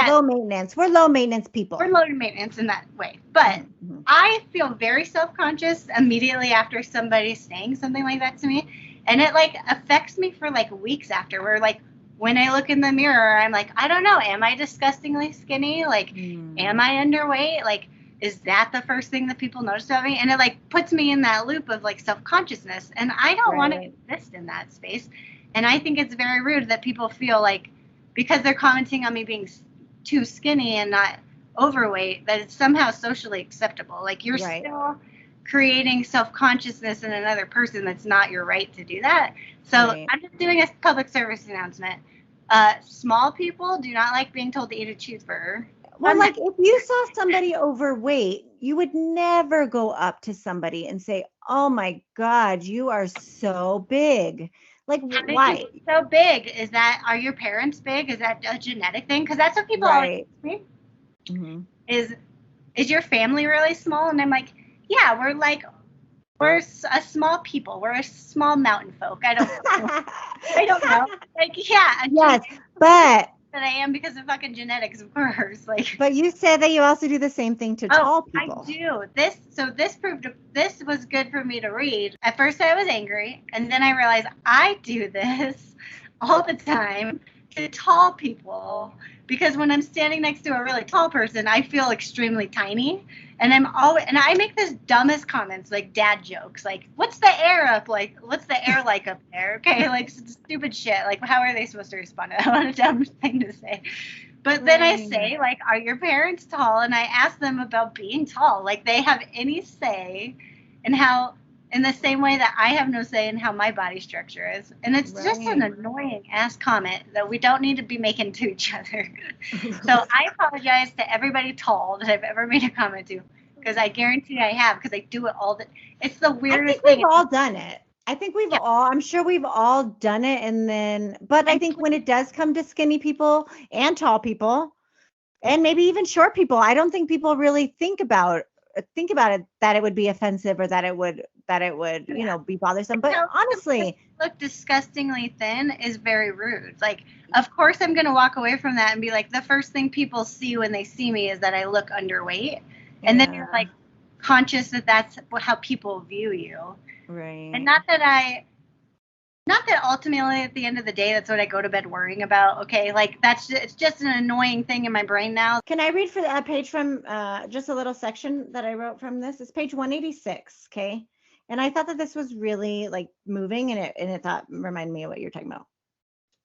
Low maintenance. We're low maintenance people. We're low maintenance in that way. But I feel very self-conscious immediately after somebody saying something like that to me. And it like affects me for like weeks after, where like when I look in the mirror, I'm like, I don't know, am I disgustingly skinny? Like, am I underweight? Like, is that the first thing that people notice about me? And it like puts me in that loop of like self-consciousness. And I don't want to exist in that space. And I think it's very rude that people feel like because they're commenting on me being too skinny and not overweight, that it's somehow socially acceptable. Like, you're still creating self-consciousness in another person that's not your right to do that. So I'm just doing a public service announcement. Small people do not like being told to eat a cheeseburger. Well, like if you saw somebody overweight, you would never go up to somebody and say, oh my God, you are so big. Like, why? So big? Is that, are your parents big? Is that a genetic thing? Because that's what people always ask me. Is your family really small? And I'm like, yeah, we're a small people. We're a small mountain folk. I don't know. Like, yeah. Yes, but that I am because of fucking genetics, of course. Like, but you said that you also do the same thing to tall people. I do. This was good for me to read. At first I was angry, and then I realized I do this all the time to tall people, because when I'm standing next to a really tall person, I feel extremely tiny, and I make the dumbest comments, like dad jokes, like, what's the air up like? What's the air like up there? Okay, like stupid shit. Like, how are they supposed to respond to that? What a dumb thing to say. But then I say, like, are your parents tall? And I ask them about being tall. Like, they have any say in how, in the same way that I have no say in how my body structure is. And it's just an annoying ass comment that we don't need to be making to each other. So I apologize to everybody tall that I've ever made a comment to, because I guarantee I have, because I do it all it's the weirdest thing. We've all done it. I think I'm sure we've all done it. But I think when it does come to skinny people and tall people and maybe even short people, I don't think people really think about it, that it would be offensive or that it would, be bothersome. But honestly, look disgustingly thin is very rude. Like, of course I'm going to walk away from that and be like, the first thing people see when they see me is that I look underweight. And then you're like conscious that that's how people view you. Right. And not that ultimately at the end of the day, that's what I go to bed worrying about. Okay. Like, it's just an annoying thing in my brain now. Can I read for a page from just a little section that I wrote from this? It's page 186. Okay. And I thought that this was really like moving, and it reminded me of what you're talking about.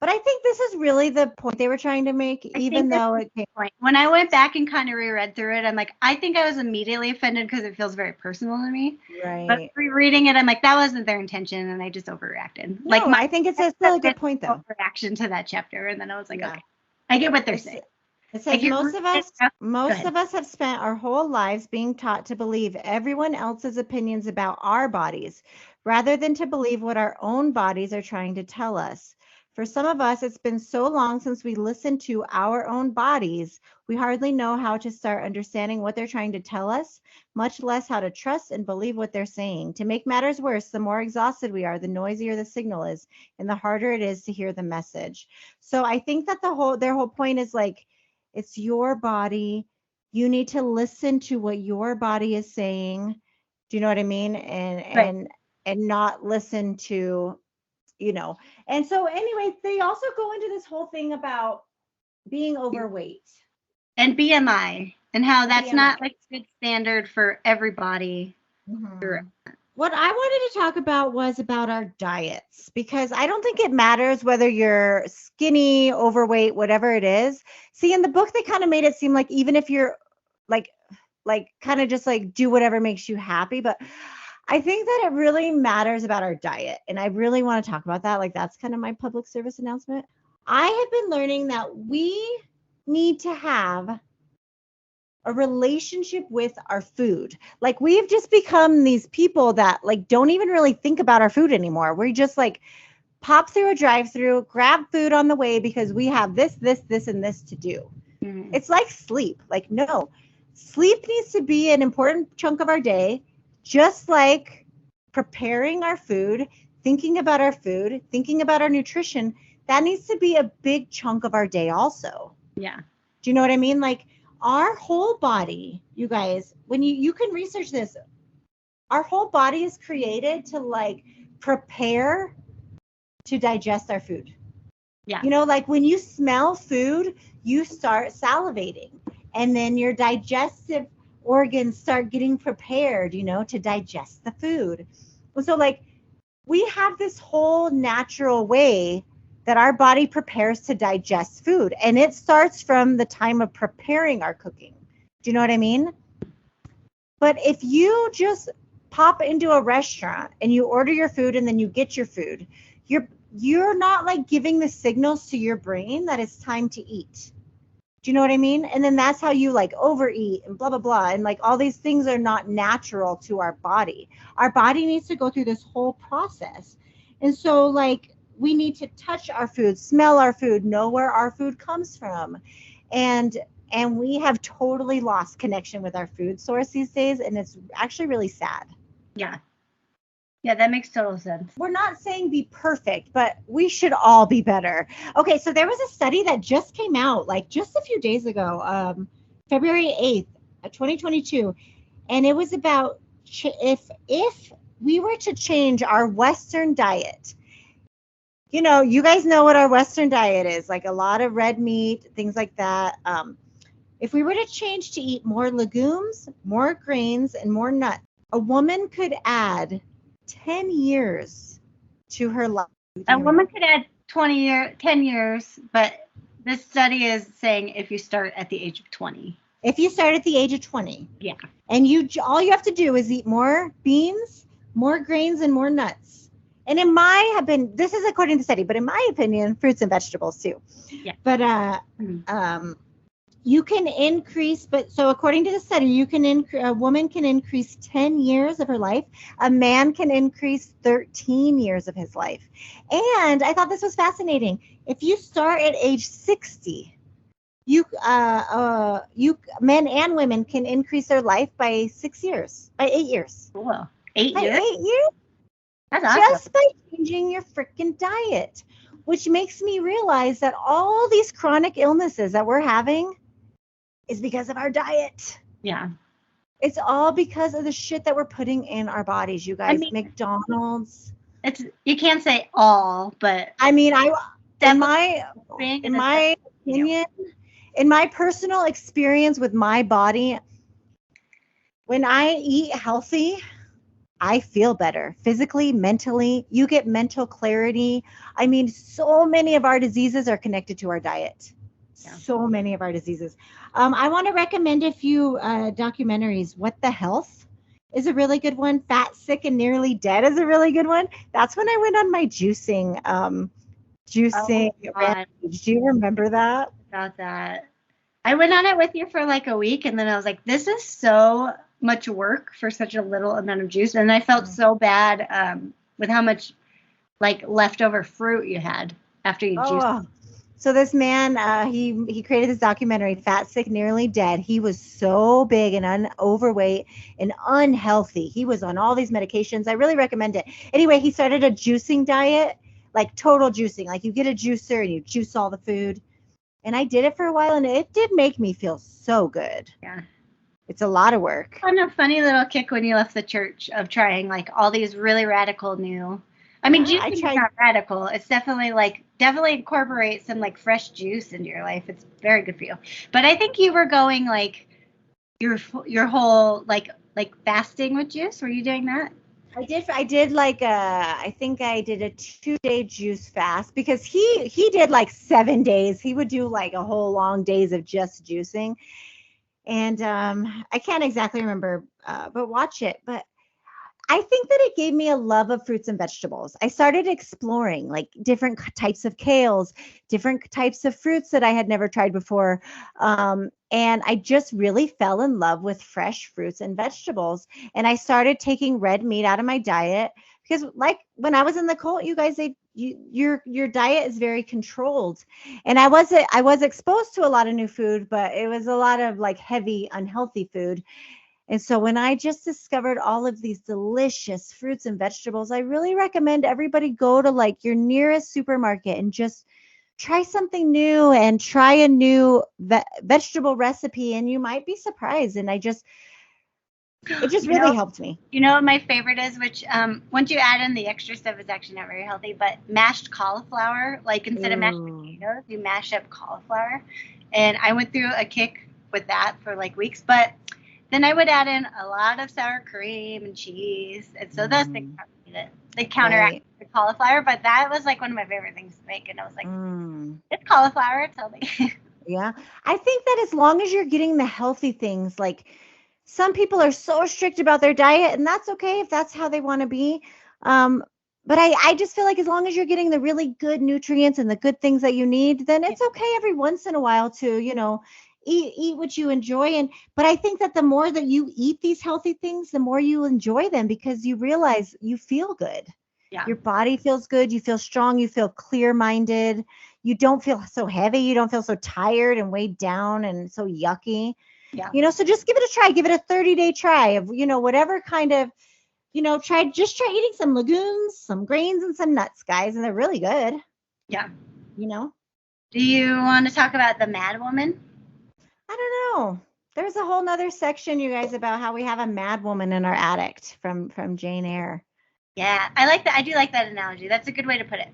But I think this is really the point they were trying to make, even though it came. When I went back and kind of reread through it, I'm like, I think I was immediately offended because it feels very personal to me. Right. But rereading it, I'm like, that wasn't their intention, and I just overreacted. No, I think it's still a good point, though. Reaction to that chapter, and then I was like, okay, I get what they're saying. It says most of us have spent our whole lives being taught to believe everyone else's opinions about our bodies rather than to believe what our own bodies are trying to tell us. For some of us, it's been so long since we listened to our own bodies, we hardly know how to start understanding what they're trying to tell us, much less how to trust and believe what they're saying. To make matters worse, the more exhausted we are, the noisier the signal is, and the harder it is to hear the message. So I think that their whole point is like, it's your body. You need to listen to what your body is saying. Do you know what I mean? And not listen to, And so anyway, they also go into this whole thing about being overweight and BMI and how that's not like a good standard for everybody. Mm-hmm. What I wanted to talk about was about our diets, because I don't think it matters whether you're skinny, overweight, whatever it is. See, in the book, they kind of made it seem like even if you're like kind of just like do whatever makes you happy. But I think that it really matters about our diet. And I really want to talk about that. Like, that's kind of my public service announcement. I have been learning that we need to have a relationship with our food. Like, we've just become these people that like don't even really think about our food anymore. We just like pop through a drive-through, grab food on the way because we have this, and this to do. Mm-hmm. It's like sleep. Like, no, sleep needs to be an important chunk of our day, just like preparing our food, thinking about our food, thinking about our nutrition. That needs to be a big chunk of our day also. Yeah. Do you know what I mean? Like, our whole body, you guys, when you can research this, our whole body is created to like prepare to digest our food. Yeah. Like when you smell food, you start salivating, and then your digestive organs start getting prepared, to digest the food. So like we have this whole natural way that our body prepares to digest food. And it starts from the time of preparing our cooking. Do you know what I mean? But if you just pop into a restaurant and you order your food and then you get your food, you're not like giving the signals to your brain that it's time to eat. Do you know what I mean? And then that's how you like overeat and blah, blah, blah. And like all these things are not natural to our body. Our body needs to go through this whole process. And so like, we need to touch our food, smell our food, know where our food comes from. And we have totally lost connection with our food source these days. And it's actually really sad. Yeah. Yeah, that makes total sense. We're not saying be perfect, but we should all be better. Okay, so there was a study that just came out like just a few days ago, February 8th, 2022. And it was about if we were to change our Western diet. You guys know what our Western diet is, like a lot of red meat, things like that. If we were to change to eat more legumes, more grains, and more nuts, a woman could add 10 years to her life. A woman could add 10 years, but this study is saying if you start at the age of 20. If you start at the age of 20. Yeah. And all you have to do is eat more beans, more grains, and more nuts. And this is according to the study, but in my opinion, fruits and vegetables too. Yeah. But you can increase, so according to the study, a woman can increase 10 years of her life. A man can increase 13 years of his life. And I thought this was fascinating. If you start at age 60, men and women can increase their life by 8 years. Cool. 8 years? 8 years? That's awesome. Just by changing your freaking diet, which makes me realize that all these chronic illnesses that we're having is because of our diet. Yeah. It's all because of the shit that we're putting in our bodies, you guys. McDonald's. You can't say all, but I mean, in my opinion, in my personal experience with my body, when I eat healthy, I feel better physically, mentally. You get mental clarity. I mean, so many of our diseases are connected to our diet. Yeah. So many of our diseases. I want to recommend a few documentaries. What the Health is a really good one. Fat, Sick, and Nearly Dead is a really good one. That's when I went on my juicing. Do you remember that? About that. I went on it with you for like a week, and then I was like, this is so much work for such a little amount of juice. And I felt so bad with how much like leftover fruit you had after you juiced. So this man, he created this documentary, Fat, Sick, Nearly Dead. He was so big and overweight and unhealthy. He was on all these medications. I really recommend it. Anyway, he started a juicing diet, like total juicing. Like you get a juicer and you juice all the food. And I did it for a while, and it did make me feel so good. Yeah. It's a lot of work. On a funny little kick when you left the church of trying like all these really radical new. I mean, juicing is not radical. It's definitely incorporate some like fresh juice into your life. It's very good for you. But I think you were going like your whole like fasting with juice. Were you doing that? I did like I think I did a 2-day juice fast because he did like 7 days. He would do like a whole long days of just juicing. And I can't exactly remember, but watch it. But I think that it gave me a love of fruits and vegetables. I started exploring like different types of kales, different types of fruits that I had never tried before. And I just really fell in love with fresh fruits and vegetables. And I started taking red meat out of my diet because like when I was in the cult, you guys, your diet is very controlled. And I was exposed to a lot of new food, but it was a lot of like heavy, unhealthy food. And so when I just discovered all of these delicious fruits and vegetables, I really recommend everybody go to like your nearest supermarket and just try something new and try a new vegetable recipe, and you might be surprised. And it just really helped me. You know what my favorite is, which once you add in the extra stuff, it's actually not very healthy, but mashed cauliflower. Like instead of mashed potatoes, you mash up cauliflower. And I went through a kick with that for like weeks, but then I would add in a lot of sour cream and cheese. And so those things they counteract the cauliflower. But that was like one of my favorite things to make. And I was like, it's cauliflower. It's healthy. Yeah. I think that as long as you're getting the healthy things, like some people are so strict about their diet, and that's okay if that's how they want to be. But I just feel like as long as you're getting the really good nutrients and the good things that you need, then it's okay every once in a while to, eat what you enjoy. But I think that the more that you eat these healthy things, the more you enjoy them because you realize you feel good. Yeah. Your body feels good. You feel strong. You feel clear-minded. You don't feel so heavy. You don't feel so tired and weighed down and so yucky. Yeah. So just give it a try. Give it a 30-day try of, whatever kind of, try eating some legumes, some grains, and some nuts, guys. And they're really good. Yeah. Do you want to talk about the Mad Woman? I don't know. There's a whole nother section, you guys, about how we have a mad woman in our attic from Jane Eyre. Yeah, I like that. I do like that analogy. That's a good way to put it.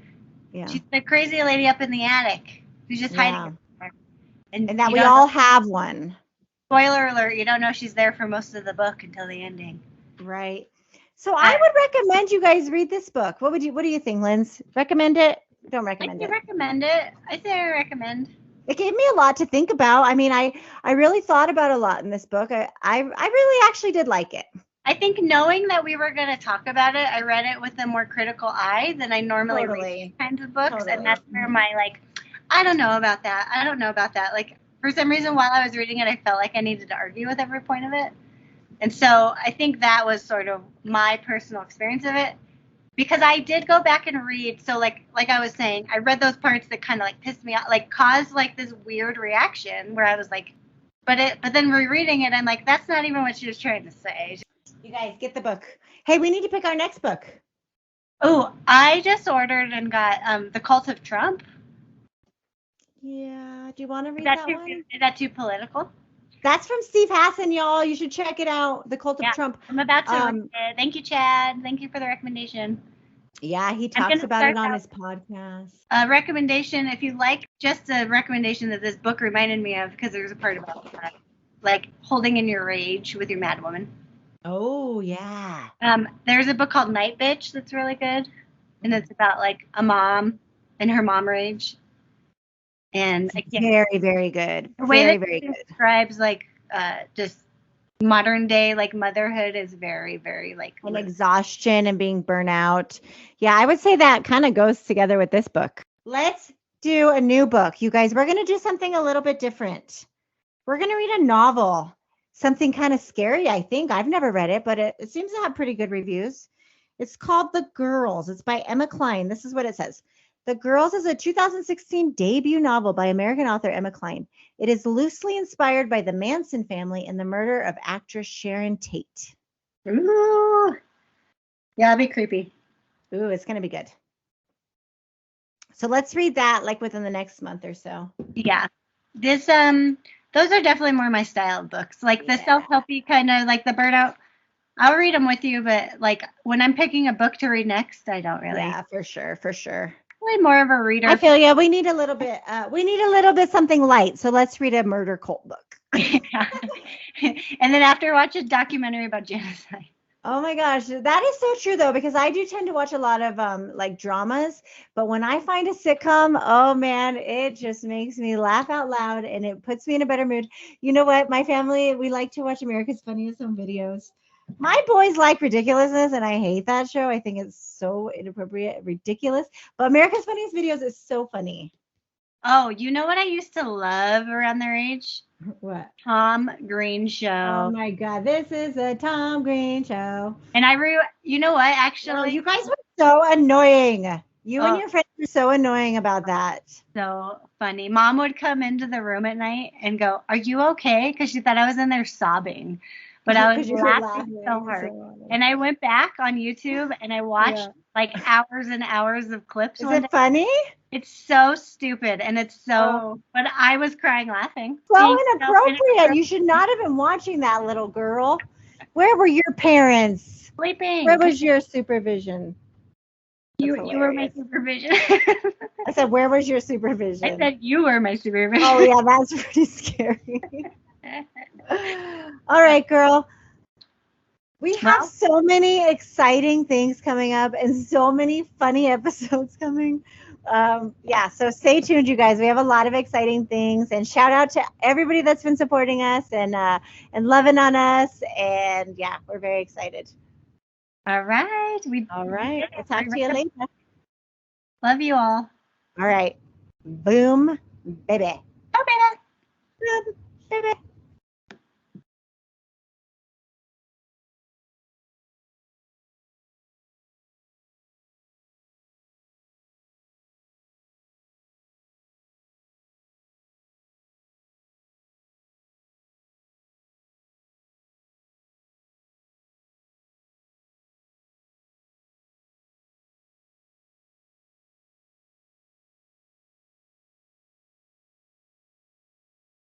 Yeah. She's the crazy lady up in the attic who's just hiding. And that we all have one. Spoiler alert, you don't know she's there for most of the book until the ending. Right. So I would recommend you guys read this book. What do you think, Linz? Recommend it? Don't recommend it. I recommend it. I say I recommend. It gave me a lot to think about. I mean, I really thought about a lot in this book. I really actually did like it. I think knowing that we were going to talk about it, I read it with a more critical eye than I normally read these kinds of books. Totally. And that's where my I don't know about that. Like for some reason while I was reading it, I felt like I needed to argue with every point of it. And so I think that was sort of my personal experience of it. Because I did go back and read, so like I was saying, I read those parts that kind of pissed me off, caused this weird reaction where I was like, but then rereading it, I'm like, that's not even what she was trying to say. You guys get the book. Hey, we need to pick our next book. Oh, I just ordered and got The Cult of Trump. Yeah, do you want to read that one? Is that too political? That's from Steve Hassan, y'all. You should check it out. The Cult of Trump. I'm about to read it. Thank you, Chad. Thank you for the recommendation. Yeah, he talks about it on his podcast. Recommendation, if you like, just a recommendation that this book reminded me of, because there's a part about holding in your rage with your mad woman. Oh, yeah. There's a book called Night Bitch that's really good. And it's about a mom and her mom rage. And very, very good. The way that it describes just modern day motherhood is very, very and exhaustion and being burnout. Yeah, I would say that kind of goes together with this book. Let's do a new book, you guys. We're going to do something a little bit different. We're going to read a novel, something kind of scary, I think. I've never read it, but it seems to have pretty good reviews. It's called The Girls. It's by Emma Cline. This is what it says. The Girls is a 2016 debut novel by American author Emma Cline. It is loosely inspired by the Manson family and the murder of actress Sharon Tate. Ooh. Yeah, that'd be creepy. Ooh, it's going to be good. So let's read that like within the next month or so. Yeah. Those are definitely more my style of books. Like the self-helpy kind of like the Burnout. I'll read them with you, but like when I'm picking a book to read next, I don't really. Yeah, for sure. Really more of a reader. I feel we need a little bit something light. So let's read a murder cult book. Yeah. And then after watch a documentary about genocide. Oh my gosh, that is so true though, because I do tend to watch a lot of like dramas, but when I find a sitcom, oh man, it just makes me laugh out loud and it puts me in a better mood. You know what? My family, we like to watch America's Funniest Home Videos. My boys like Ridiculousness, and I hate that show. I think it's so inappropriate, ridiculous. But America's Funniest Videos is so funny. Oh, you know what I used to love around their age? What? Tom Green Show. Oh my God, this is a Tom Green Show. And you know what? Actually, you guys were so annoying. You and your friends were so annoying about that. So funny. Mom would come into the room at night and go, "Are you okay?" Because she thought I was in there sobbing. But I was laughing so hard. And I went back on YouTube and I watched like hours and hours of clips. Is it funny? It's so stupid and it's so, but I was crying laughing. So inappropriate. You should not have been watching that, little girl. Where were your parents? Sleeping. Where was your supervision? You were my supervision. I said, where was your supervision? I said, you were my supervision. Oh, yeah, that's pretty scary. All right, girl. We have so many exciting things coming up and so many funny episodes coming. So stay tuned, you guys. We have a lot of exciting things, and shout out to everybody that's been supporting us and loving on us. And yeah, we're very excited. All right. All right. We'll talk to you later. Love you all. All right. Boom, baby. Oh, baby. Boom, baby.